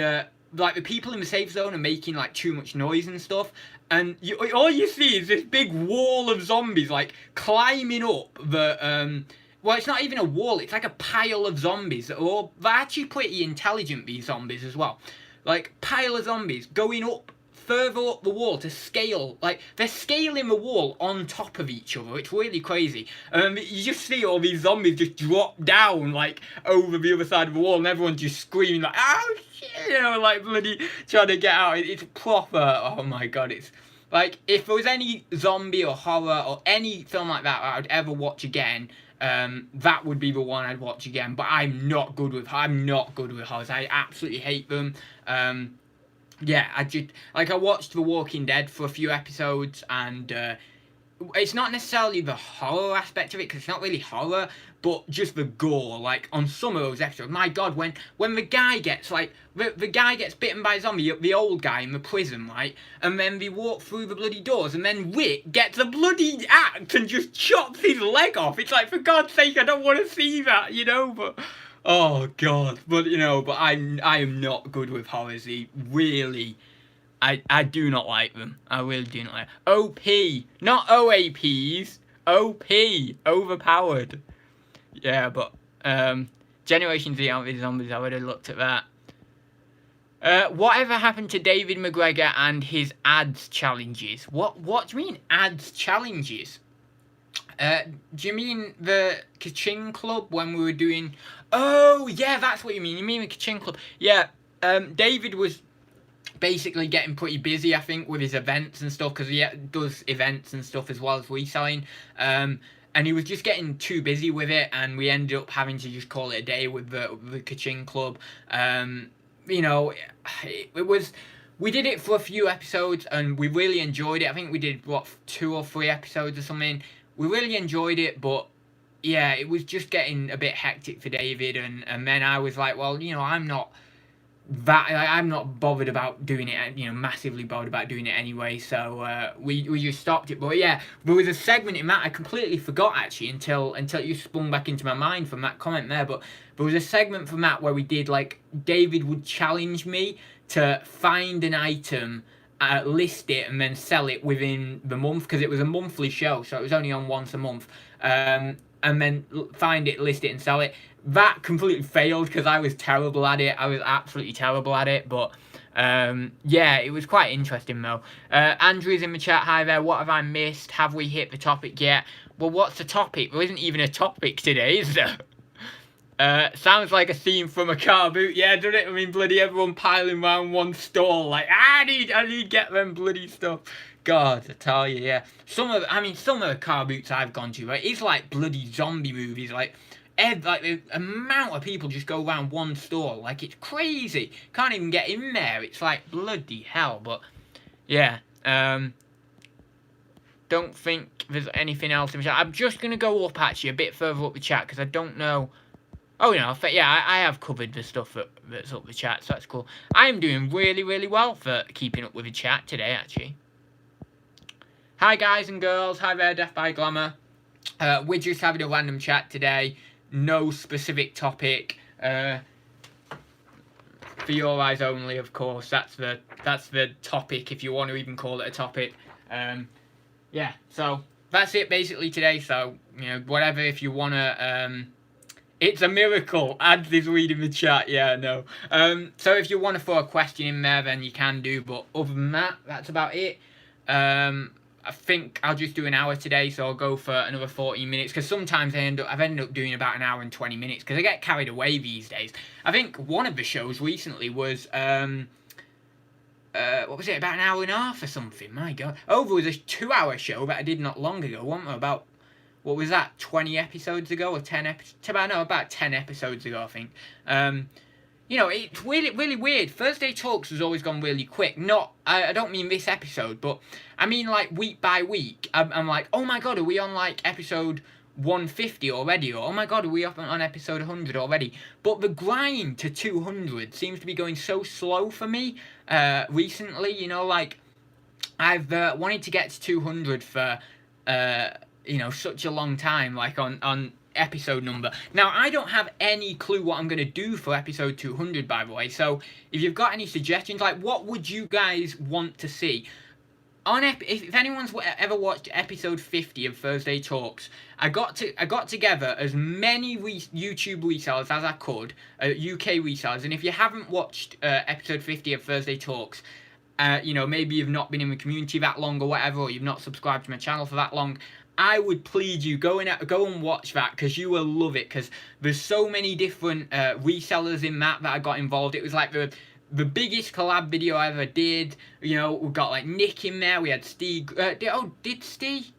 like, the people in the safe zone are making, like, too much noise and stuff, and all you see is this big wall of zombies, like, climbing up the well, it's not even a wall, it's like a pile of zombies that are they're actually pretty intelligent, these zombies as well. Like, pile of zombies going up further up the wall to scale, like, they're scaling the wall on top of each other. It's really crazy. You just see all these zombies just drop down, like, over the other side of the wall, and everyone's just screaming, like, oh shit, like, bloody trying to get out. It's proper, oh my god, it's, like, if there was any zombie or horror or any film like that I would ever watch again, that would be the one I'd watch again. But I'm not good with horrors. I absolutely hate them. Yeah, I watched The Walking Dead for a few episodes, and it's not necessarily the horror aspect of it, because it's not really horror, but just the gore. Like, on some of those episodes, my god, when the guy gets, like, the guy gets bitten by a zombie, the old guy in the prison, right, and then they walk through the bloody doors, and then Rick gets a bloody axe and just chops his leg off. It's like, for God's sake, I don't want to see that, but... Oh god, but I am not good with horrors. Really, I do not like them. I really do not like them. OP, not OAPs. OP, overpowered. Yeah, but Generation Z aren't these zombies. I would have looked at that. Whatever happened to David McGregor and his ads challenges? What do you mean ads challenges? Do you mean the Kaching Club when we were doing... Oh, yeah, that's what you mean. You mean the Kaching Club. Yeah, David was basically getting pretty busy, I think, with his events and stuff, because he does events and stuff as well as reselling. And he was just getting too busy with it, and we ended up having to just call it a day with the Kaching Club. You know, it was... We did it for a few episodes, and we really enjoyed it. I think we did, what, 2 or 3 episodes or something. We really enjoyed it, but yeah, it was just getting a bit hectic for David, and then I was like, well, you know, I'm not bothered about doing it, you know, massively bothered about doing it anyway, so we just stopped it. But yeah, there was a segment in that I completely forgot, actually, until it just sprung back into my mind from that comment there. But there was a segment from that where we did, like, David would challenge me to find an item, list it, and then sell it within the month, because it was a monthly show, so it was only on once a month. And then find it, list it, and sell it. That completely failed because I was terrible at it. I was absolutely terrible at it. But yeah, it was quite interesting though. Andrew's in the chat. Hi there. What have I missed? Have we hit the topic yet? Well, what's the topic? There isn't even a topic today, is there? Sounds like a theme from a car boot. Yeah, doesn't it? I mean, bloody everyone piling around one stall. Like, I need to get them bloody stuff. God, I tell you, yeah. Some of the car boots I've gone to, right, it's like bloody zombie movies. Like the amount of people just go around one store, like, it's crazy. Can't even get in there. It's like bloody hell. But yeah, don't think there's anything else in the chat. I'm just gonna go up actually a bit further up the chat because I don't know. Oh, you know, yeah, I have covered the stuff that's up the chat, so that's cool. I'm doing really, really well for keeping up with the chat today, actually. Hi, guys and girls. Hi there, Death by Glamour. We're just having a random chat today. No specific topic. For your eyes only, of course. That's the topic, if you want to even call it a topic. Yeah, so that's it basically today. So, you know, whatever, if you want to... It's a miracle. Ads is reading the chat. Yeah, no. So if you want to throw a question in there, then you can do. But other than that, that's about it. I think I'll just do an hour today, so I'll go for another 14 minutes. Because sometimes I've ended up doing about an hour and 20 minutes. Because I get carried away these days. I think one of the shows recently was... what was it? About an hour and a half or something. My God. Oh, there was a 2-hour show that I did not long ago. Wasn't there? About... What was that, 20 episodes ago or 10 episodes? No, about 10 episodes ago, I think. You know, it's really, really weird. Thursday Talks has always gone really quick. I don't mean this episode, but I mean like week by week. I'm like, oh my God, are we on like episode 150 already? Or oh my God, are we up on episode 100 already? But the grind to 200 seems to be going so slow for me recently. You know, like I've wanted to get to 200 for... you know, such a long time, like on episode number. Now, I don't have any clue what I'm going to do for episode 200, by the way, so if you've got any suggestions, like, what would you guys want to see? If anyone's ever watched episode 50 of Thursday Talks, I got together as many YouTube resellers as I could, UK resellers, and if you haven't watched episode 50 of Thursday Talks, you know, maybe you've not been in the community that long or whatever, or you've not subscribed to my channel for that long, I would plead you, go and watch that, because you will love it, because there's so many different resellers in that I got involved. It was like the biggest collab video I ever did. You know, we got like Nick in there, we had Steve, did Steve?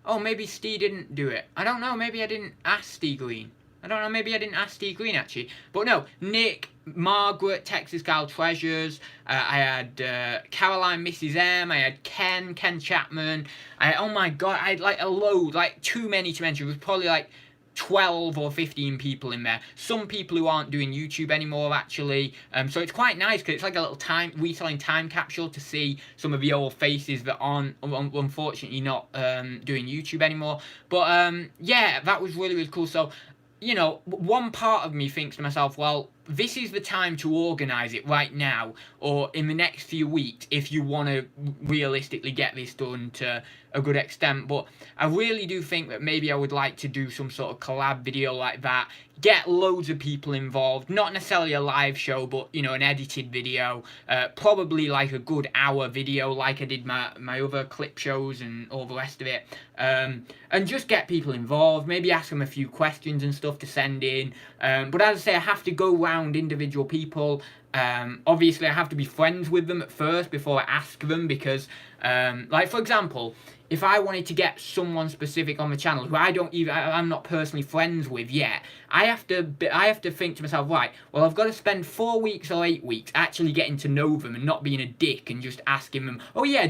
Oh, maybe Steve didn't do it. I don't know, maybe I didn't ask Steve Green. I don't know, maybe I didn't ask Steve Green actually. But no, Nick, Margaret, Texas Gal Treasures, I had Caroline, Mrs. M, I had Ken Chapman, oh my God, I had like a load, like too many to mention. It was probably like 12 or 15 people in there. Some people who aren't doing YouTube anymore actually, so it's quite nice because it's like a little reselling time capsule to see some of the old faces that aren't, unfortunately, not doing YouTube anymore. But yeah, that was really, really cool. So, you know, one part of me thinks to myself, well, this is the time to organise it right now, or in the next few weeks, if you want to realistically get this done to a good extent. But I really do think that maybe I would like to do some sort of collab video like that, get loads of people involved, not necessarily a live show, but, you know, an edited video, probably like a good hour video like I did my other clip shows and all the rest of it, and just get people involved, maybe ask them a few questions and stuff to send in, but as I say, I have to go round individual people. Obviously I have to be friends with them at first before I ask them, because like, for example, if I wanted to get someone specific on the channel who I'm not personally friends with yet, I have to think to myself, right, well, I've got to spend 4 weeks or 8 weeks actually getting to know them and not being a dick and just asking them, oh yeah,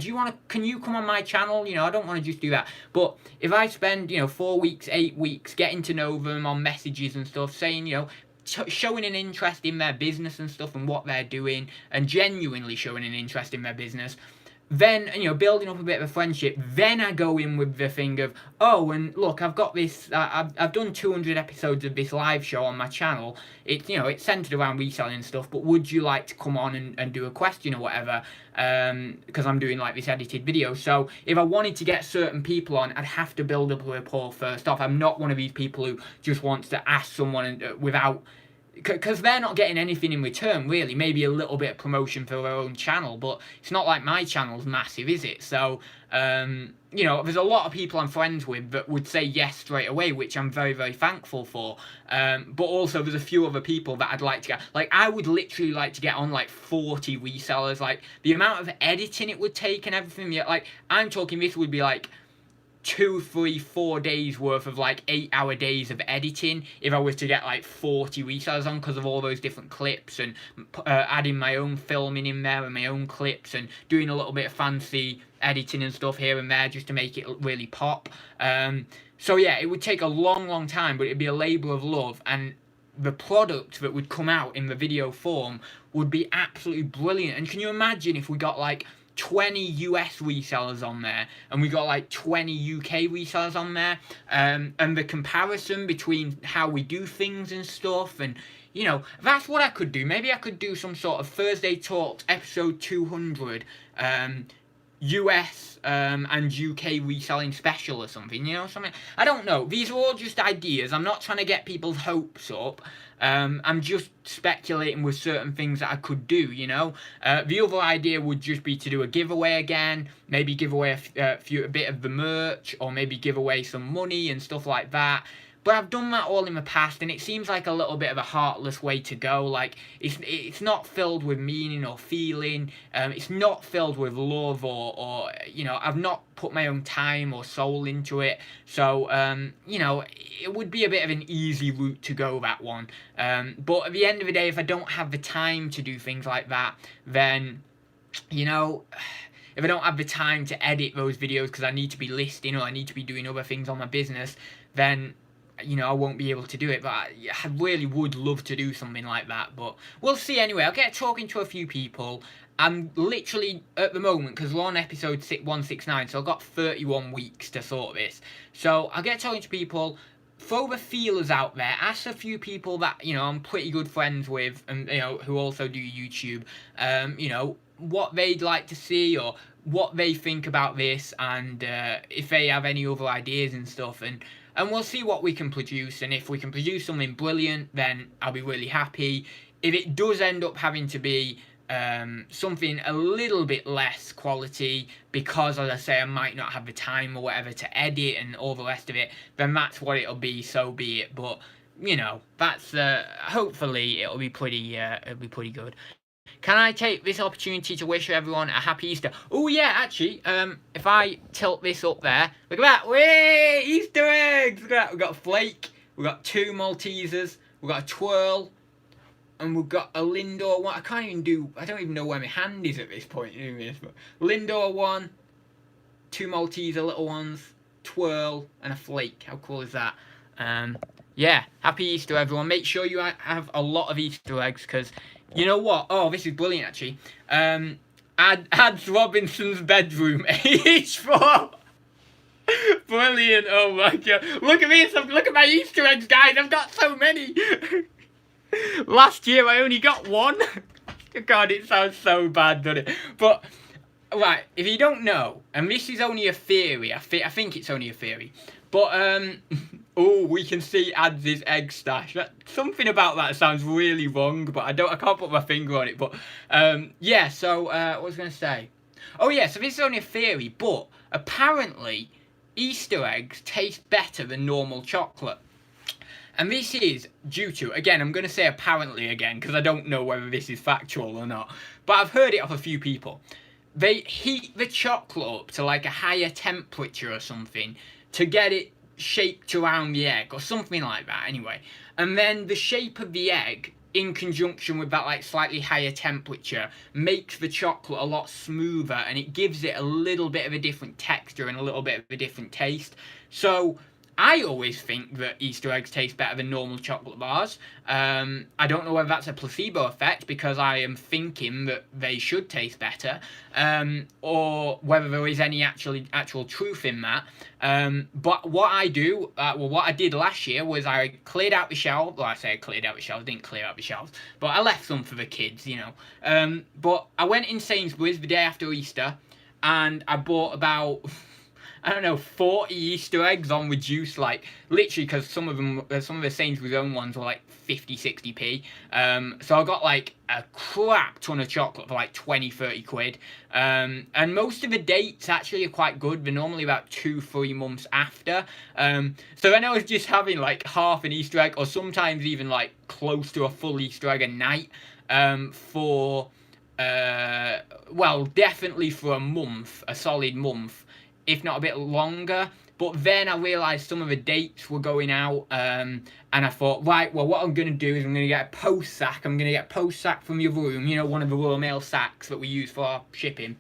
can you come on my channel? You know, I don't want to just do that. But if I spend, you know, 4 weeks, 8 weeks getting to know them on messages and stuff, saying, you know, showing an interest in their business and stuff and what they're doing, and genuinely showing an interest in their business, then, you know, building up a bit of a friendship, then I go in with the thing of, oh, and look, I've got this, I've done 200 episodes of this live show on my channel. It's, you know, it's centered around reselling and stuff, but would you like to come on and do a question or whatever? Because I'm doing like this edited video. So if I wanted to get certain people on, I'd have to build up a rapport first off. I'm not one of these people who just wants to ask someone without, because they're not getting anything in return, really. Maybe a little bit of promotion for their own channel, but it's not like my channel's massive, is it? So, you know, there's a lot of people I'm friends with that would say yes straight away, which I'm very, very thankful for. But also, there's a few other people that I'd like to get. Like, I would literally like to get on, like, 40 resellers. Like, the amount of editing it would take and everything. Yeah, like, I'm talking this would be, like, 2, 3, 4 days worth of like 8-hour days of editing if I was to get like 40 resellers on, because of all those different clips and adding my own filming in there and my own clips and doing a little bit of fancy editing and stuff here and there just to make it really pop. So yeah, it would take a long time, but it'd be a labour of love, and the product that would come out in the video form would be absolutely brilliant. And can you imagine if we got like 20 US resellers on there, and we got like 20 UK resellers on there, and the comparison between how we do things and stuff, and, you know, that's what I could do. Maybe I could do some sort of Thursday Talks episode 200, US and UK reselling special or something, you know, something. I don't know. These are all just ideas. I'm not trying to get people's hopes up. I'm just speculating with certain things that I could do, you know. The other idea would just be to do a giveaway again, maybe give away a bit of the merch, or maybe give away some money and stuff like that. But I've done that all in the past, and it seems like a little bit of a heartless way to go. Like, it's not filled with meaning or feeling. It's not filled with love, or you know, I've not put my own time or soul into it. So, you know, it would be a bit of an easy route to go, that one. But at the end of the day, if I don't have the time to do things like that, then, you know, if I don't have the time to edit those videos because I need to be listing or I need to be doing other things on my business, then, you know, I won't be able to do it. But I really would love to do something like that, but we'll see anyway. I'll get talking to a few people. I'm literally, at the moment, because we're on episode 169, so I've got 31 weeks to sort this. So I'll get talking to people, throw the feelers out there, ask a few people that, you know, I'm pretty good friends with, and, you know, who also do YouTube, you know, what they'd like to see, or what they think about this, and if they have any other ideas and stuff, and we'll see what we can produce. And if we can produce something brilliant, then I'll be really happy. If it does end up having to be something a little bit less quality, because, as I say, I might not have the time or whatever to edit and all the rest of it, then that's what it'll be, so be it. But, you know, that's hopefully it'll be pretty good. Can I take this opportunity to wish everyone a happy Easter? Oh yeah, actually, if I tilt this up there, look at that, way Easter eggs! Look at that, we've got a flake, we've got 2 Maltesers, we've got a twirl, and we've got a Lindor one. I don't even know where my hand is at this point doing this, but Lindor one, 2 Malteser little ones, twirl, and a flake. How cool is that? Yeah, happy Easter, everyone. Make sure you have a lot of Easter eggs, because you know what? Oh, this is brilliant, actually. Adds Robinson's bedroom, age 4. Brilliant, oh my god. Look at this, look at my Easter eggs, guys. I've got so many. Last year I only got one. God, it sounds so bad, doesn't it? But right, if you don't know, and this is only a theory, I think it's only a theory, but oh, we can see Ads' egg stash. Something about that sounds really wrong, but I can't put my finger on it. But yeah, so what was I going to say? Oh yeah, so this is only a theory, but apparently Easter eggs taste better than normal chocolate. And this is due to, again, I'm going to say apparently again, because I don't know whether this is factual or not, but I've heard it off a few people. They heat the chocolate up to like a higher temperature or something to get it shaped around the egg or something like that anyway. And then the shape of the egg in conjunction with that like slightly higher temperature makes the chocolate a lot smoother, and it gives it a little bit of a different texture and a little bit of a different taste. So I always think that Easter eggs taste better than normal chocolate bars. I don't know whether that's a placebo effect because I am thinking that they should taste better, or whether there is any actual truth in that. But what I do, what I did last year was I cleared out the shelves. Well, I say I cleared out the shelves, didn't clear out the shelves, but I left some for the kids, you know. But I went in Sainsbury's the day after Easter, and I bought about I don't know, 40 Easter eggs on reduced, like, literally, because some of the Sainsbury's own ones were like 50, 60p. So I got like a crap ton of chocolate for like 20, 30 quid. And most of the dates actually are quite good. They're normally about 2-3 months after. So then I was just having like half an Easter egg, or sometimes even like close to a full Easter egg a night, for, well, definitely for a month, a solid month, if not a bit longer. But then I realised some of the dates were going out, and I thought, right, well, what I'm going to do is I'm going to get a post sack. I'm going to get a post sack from the other room, you know, one of the Royal Mail sacks that we use for our shipping.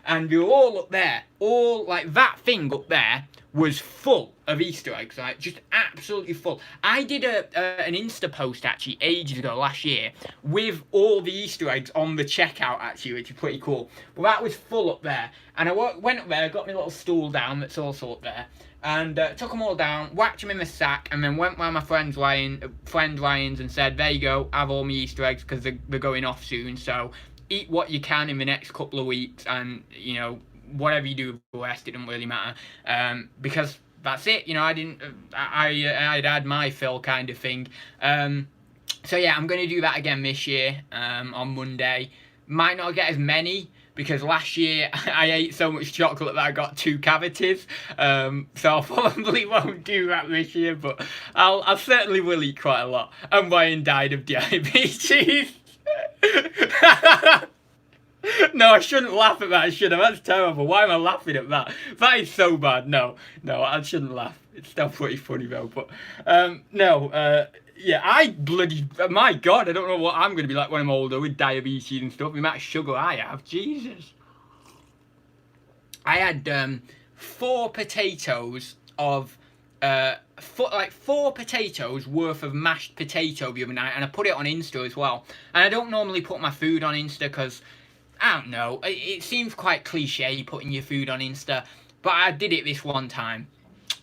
And they were all up there, all, like, that thing up there was full of Easter eggs, right? Just absolutely full. I did an Insta post, actually, ages ago, last year, with all the Easter eggs on the checkout, actually, which is pretty cool. But that was full up there. And I went up there, got my little stool down that's also up there, and took them all down, whacked them in the sack, and then went round my friend Ryan's and said, there you go, have all my Easter eggs, because they're going off soon, so eat what you can in the next couple of weeks, and, you know, whatever you do with the rest, it doesn't really matter, because that's it, you know, I'd had my fill kind of thing. So yeah, I'm going to do that again this year, on Monday. Might not get as many, because last year I ate so much chocolate that I got 2 cavities, so I probably won't do that this year, but I certainly will eat quite a lot. And Ryan died of diabetes. No, I shouldn't laugh at that, should I? That's terrible. Why am I laughing at that? That is so bad. No, I shouldn't laugh. It's still pretty funny though, but yeah, my God, I don't know what I'm going to be like when I'm older with diabetes and stuff. The amount of sugar I have, Jesus. I had 4 potatoes of, 4 potatoes worth of mashed potato the other night, and I put it on Insta as well. And I don't normally put my food on Insta because, I don't know, it seems quite cliche putting your food on Insta, but I did it this one time.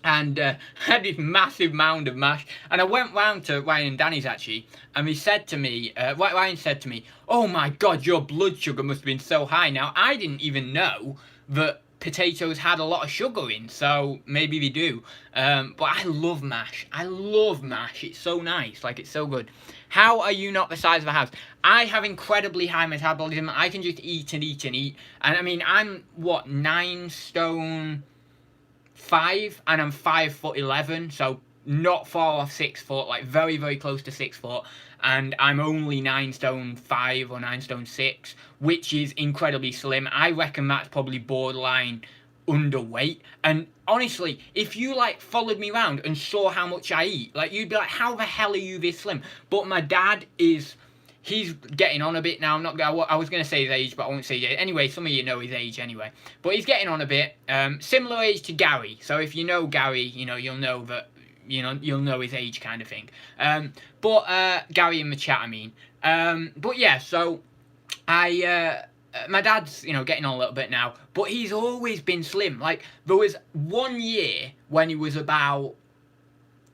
And had this massive mound of mash, and I went round to Ryan and Danny's actually, and he said to me, Ryan said to me, oh my God, your blood sugar must have been so high. Now, I didn't even know that potatoes had a lot of sugar in, so maybe they do, but I love mash. It's so nice, like, it's so good. How are you not the size of a house? I have incredibly high metabolism. I can just eat and eat and eat, and I mean, I'm what, 9 stone 5, and I'm 5'11", so not far off 6 foot, like very, very close to 6 foot, and I'm only 9 stone 5 or 9 stone 6, which is incredibly slim. I reckon that's probably borderline underweight. And honestly, if you like followed me around and saw how much I eat, like, you'd be like, how the hell are you this slim? But my dad is, he's getting on a bit now. I was going to say his age, but I won't say his age. Anyway, some of you know his age anyway. But he's getting on a bit. Similar age to Gary. So if you know Gary, you know, you'll know that, you know, you'll know his age kind of thing. But Gary in the chat, I mean. But yeah, so my dad's, you know, getting on a little bit now. But he's always been slim. Like, there was one year when he was about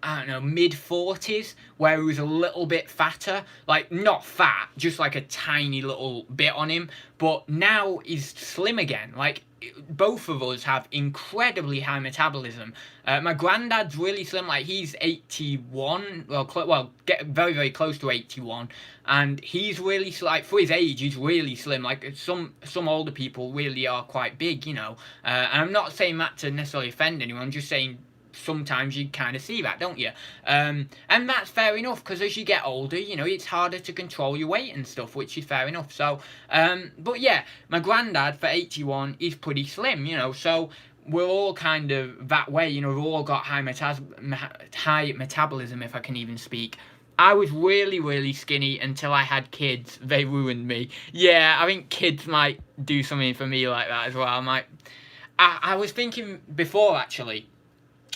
I don't know, mid-40s, where he was a little bit fatter. Like, not fat, just like a tiny little bit on him. But now he's slim again. Like, both of us have incredibly high metabolism. My granddad's really slim. Like, he's 81. Well, get very, very close to 81. And he's really, like, for his age, he's really slim. Like, some older people really are quite big, you know. And I'm not saying that to necessarily offend anyone. I'm just saying sometimes you kind of see that, don't you? And that's fair enough, because as you get older, you know, it's harder to control your weight and stuff, which is fair enough. So, but yeah, my granddad for 81 is pretty slim, you know, so we're all kind of that way, you know, we've all got high metabolism, if I can even speak. I was really, really skinny until I had kids. They ruined me. Yeah, I think kids might do something for me like that as well. I was thinking before, actually,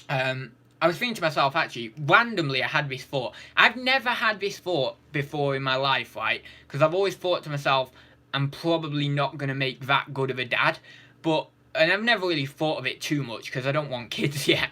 I was thinking to myself, actually, randomly I had this thought. I've never had this thought before in my life, right? Because I've always thought to myself, I'm probably not going to make that good of a dad. And I've never really thought of it too much, because I don't want kids yet.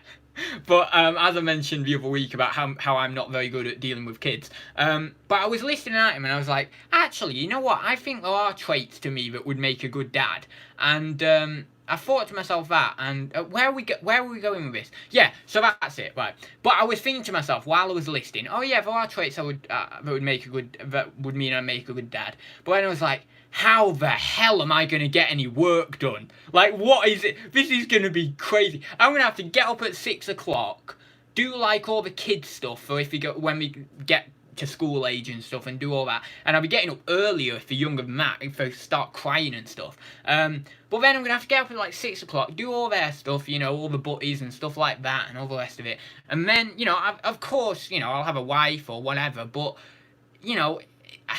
But as I mentioned the other week about how I'm not very good at dealing with kids. But I was listening at him and I was like, actually, you know what? I think there are traits to me that would make a good dad. And I thought to myself that, and where are we going with this? Yeah, so that's it, right? But I was thinking to myself while I was listening, oh yeah, there are traits that would mean I make a good dad. But then I was like, how the hell am I going to get any work done? Like, what is it? This is going to be crazy. I'm going to have to get up at 6 o'clock, do like all the kids stuff, or when we get to school age and stuff, and do all that, and I'll be getting up earlier if they're younger than that, if they start crying and stuff. But then I'm gonna have to get up at like 6 o'clock, do all their stuff, you know, all the butties and stuff like that, and all the rest of it. And then, you know, of course, you know, I'll have a wife or whatever, but, you know,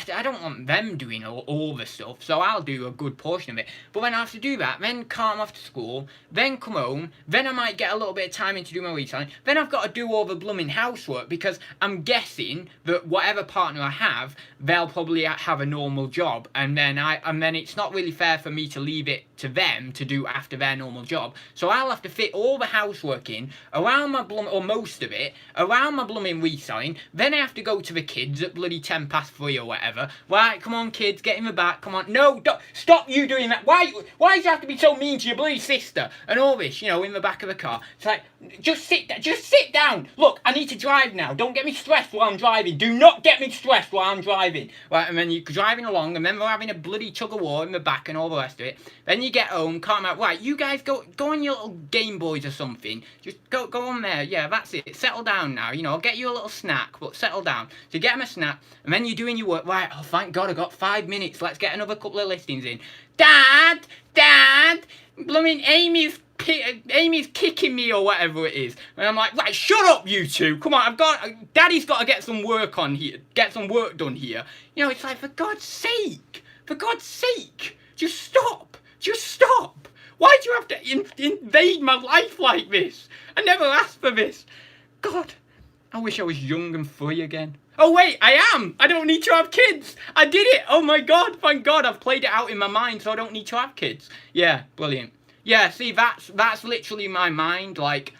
I don't want them doing all the stuff, so I'll do a good portion of it. But then I have to do that, then cart them off to school, then come home, then I might get a little bit of time in to do my reselling, then I've got to do all the blooming housework, because I'm guessing that whatever partner I have, they'll probably have a normal job, and then it's not really fair for me to leave it to them to do after their normal job. So I'll have to fit all the housework in, around my or most of it, around my blooming reselling, then I have to go to the kids at bloody 3:10 or whatever. Right, come on kids, get in the back, come on. No, don't, stop you doing that. Why do you have to be so mean to your bloody sister? And all this, you know, in the back of the car. It's like, just sit down. Look, I need to drive now. Don't get me stressed while I'm driving. Do not get me stressed while I'm driving. Right, and then you're driving along, and then we're having a bloody tug of war in the back and all the rest of it. Then you get home, calm out. Right, you guys go on your little Game Boys or something. Just go on there. Yeah, that's it. Settle down now. You know, I'll get you a little snack, but settle down. So you get them a snack, and then you're doing your work. Right, oh, thank God, I got 5 minutes. Let's get another couple of listings in. Dad, blooming Amy's kicking me or whatever it is. And I'm like, right, shut up, you two. Come on, Daddy's got to get some work on here. Get some work done here. You know, it's like, for God's sake, just stop. Why do you have to invade my life like this? I never asked for this. God, I wish I was young and free again. Oh wait, I am! I don't need to have kids! I did it! Oh my God, thank God, I've played it out in my mind so I don't need to have kids. Yeah, brilliant. Yeah, see, that's literally my mind. Like,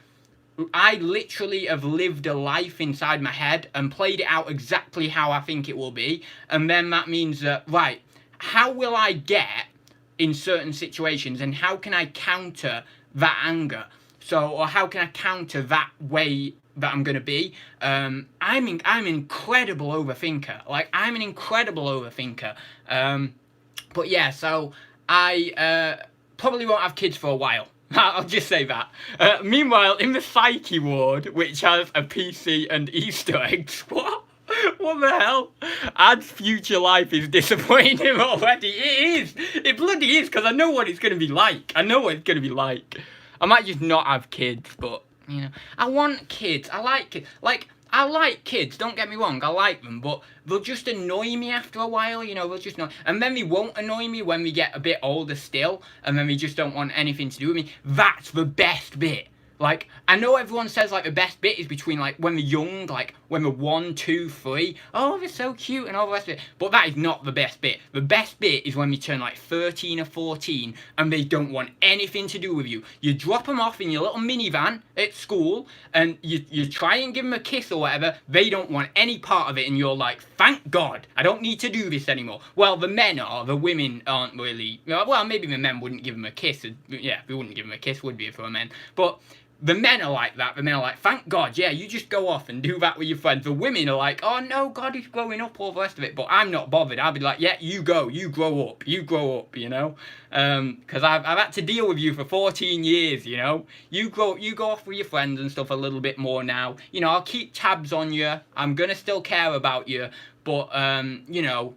I literally have lived a life inside my head and played it out exactly how I think it will be. And then that means that, right, how will I get in certain situations, and how can I counter that anger? Or how can I counter that way that I'm gonna be? I'm an incredible overthinker. Like, I'm an incredible overthinker. But yeah, so I probably won't have kids for a while. I'll just say that. Meanwhile, in the psyche ward, which has a PC and Easter eggs, what the hell? Ad's future life is disappointing him already. It is. It bloody is, because I know what it's going to be like. I might just not have kids, but, you know. I want kids. I like kids. Like, I like kids, don't get me wrong, I like them, but they'll just annoy me after a while, you know, they'll just annoy. And then they won't annoy me when we get a bit older still, and then they just don't want anything to do with me. That's the best bit. Like, I know everyone says, like, the best bit is between, like, when they're young, like, when they're 1, 2, 3. Oh, they're so cute and all the rest of it. But that is not the best bit. The best bit is when they turn, like, 13 or 14 and they don't want anything to do with you. You drop them off in your little minivan at school and you try and give them a kiss or whatever. They don't want any part of it and you're like, thank God, I don't need to do this anymore. Well, the men are. The women aren't really. Well, maybe the men wouldn't give them a kiss. Yeah, they wouldn't give them a kiss, would be, for a men. But the men are like that. The men are like, thank God, yeah, you just go off and do that with your friends. The women are like, oh no, God, he's growing up, all the rest of it. But I'm not bothered. I'll be like, yeah, you go, you grow up, you know. Because I've had to deal with you for 14 years, you know. You go off with your friends and stuff a little bit more now. You know, I'll keep tabs on you. I'm gonna still care about you, but you know.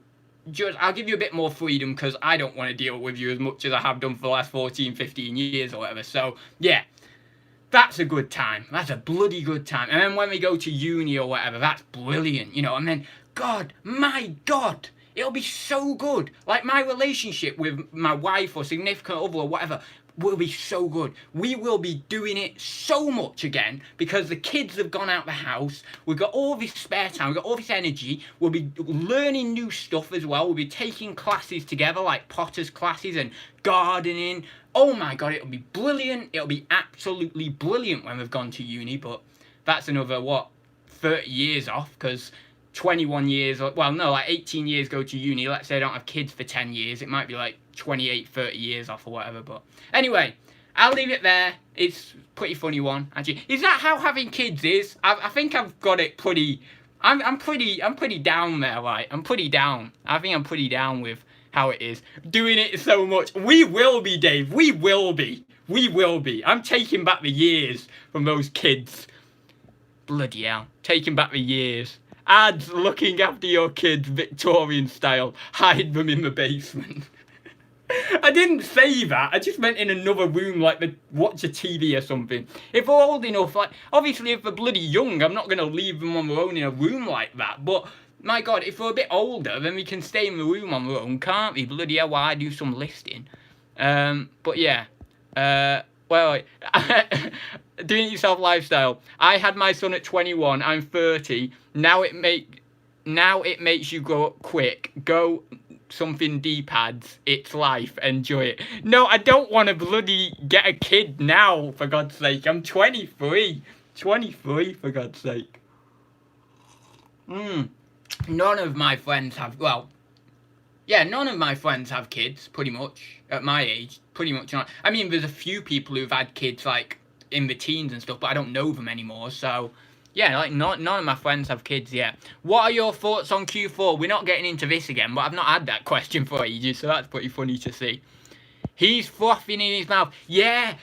I'll give you a bit more freedom because I don't want to deal with you as much as I have done for the last 14, 15 years or whatever. So, yeah. That's a good time. That's a bloody good time. And then when we go to uni or whatever, that's brilliant, you know. And then, God, my God, it'll be so good. Like, my relationship with my wife or significant other or whatever will be so good. We will be doing it so much again because the kids have gone out the house. We've got all this spare time. We've got all this energy. We'll be learning new stuff as well. We'll be taking classes together, like potter's classes and gardening. Oh my God, it'll be brilliant. It'll be absolutely brilliant when we've gone to uni, but that's another, 30 years off, because 21 years, well, no, like 18 years go to uni. Let's say I don't have kids for 10 years. It might be like 28, 30 years off or whatever, but anyway, I'll leave it there. It's a pretty funny one, actually. Is that how having kids is? I think I've got it pretty, I'm pretty down there, right? I'm pretty down. I think I'm pretty down with how it is. Doing it so much. We will be, Dave. We will be. We will be. I'm taking back the years from those kids. Bloody hell. Taking back the years. Ads looking after your kids Victorian style. Hide them in the basement. I didn't say that. I just meant in another room, like watch a TV or something. If they're old enough, like, obviously if they're bloody young, I'm not going to leave them on their own in a room like that. But, my God, if we're a bit older, then we can stay in the room on their own, can't we? Bloody hell, while I do some listing. But yeah. Well, doing it yourself lifestyle. I had my son at 21. I'm 30. Now it makes you grow up quick. Go something D-pads. It's life. Enjoy it. No, I don't want to bloody get a kid now, for God's sake. I'm 23. 23, for God's sake. None of my friends have, well, yeah, none of my friends have kids, pretty much, at my age. Pretty much not. I mean, there's a few people who've had kids, like, in the teens and stuff, but I don't know them anymore, so, yeah, like, none of my friends have kids yet. What are your thoughts on Q4? We're not getting into this again, but I've not had that question for ages, so that's pretty funny to see. He's frothing in his mouth. Yeah,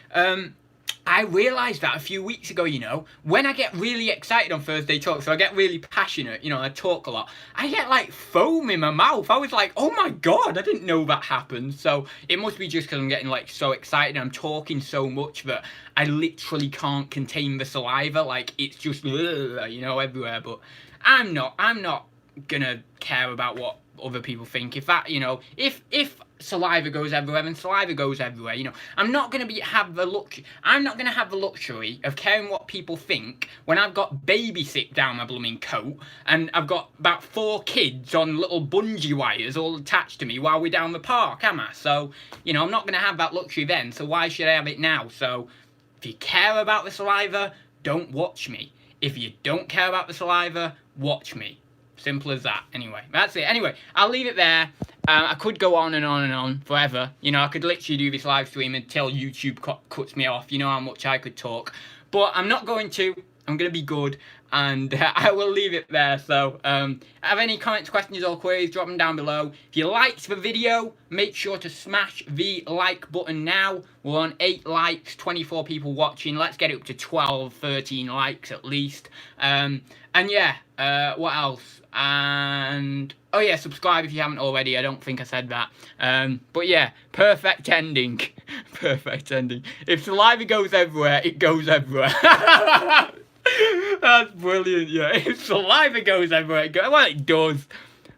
I realised that a few weeks ago, you know, when I get really excited on Thursday Talk, so I get really passionate, you know, I talk a lot, I get, like, foam in my mouth. I was like, oh my God, I didn't know that happened. So it must be just because I'm getting, like, so excited and I'm talking so much that I literally can't contain the saliva. Like, it's just, you know, everywhere. But I'm not gonna care about what other people think. If that, you know, if saliva goes everywhere, then saliva goes everywhere, you know. I'm not gonna have the luxury of caring what people think when I've got babysit down my blooming coat and I've got about 4 kids on little bungee wires all attached to me while we're down the park, am I? So, you know, I'm not gonna have that luxury then, so why should I have it now? So if you care about the saliva, don't watch me. If you don't care about the saliva, watch me. Simple as that. Anyway, that's it. Anyway, I'll leave it there. I could go on and on and on forever. You know, I could literally do this live stream until YouTube cuts me off. You know how much I could talk. But I'm not going to. I'm going to be good. And I will leave it there. So, have any comments, questions or queries, drop them down below. If you liked the video, make sure to smash the like button now. We're on 8 likes, 24 people watching. Let's get it up to 12, 13 likes at least. And yeah, what else? And oh yeah, subscribe if you haven't already. I don't think I said that. But yeah, perfect ending. Perfect ending. If saliva goes everywhere, it goes everywhere. That's brilliant. Yeah, if saliva goes everywhere, it goes. Well, it does.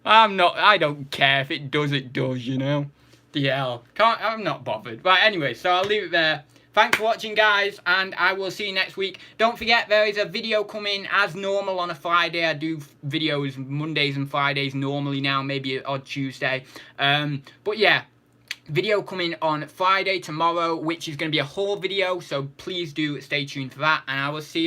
I don't care if it does. It does. You know. DL. I'm not bothered. Right. Anyway, so I'll leave it there. Thanks for watching, guys, and I will see you next week. Don't forget, there is a video coming as normal on a Friday. I do videos Mondays and Fridays normally now, maybe an odd Tuesday. But yeah, video coming on Friday tomorrow, which is going to be a haul video, so please do stay tuned for that, and I will see you then.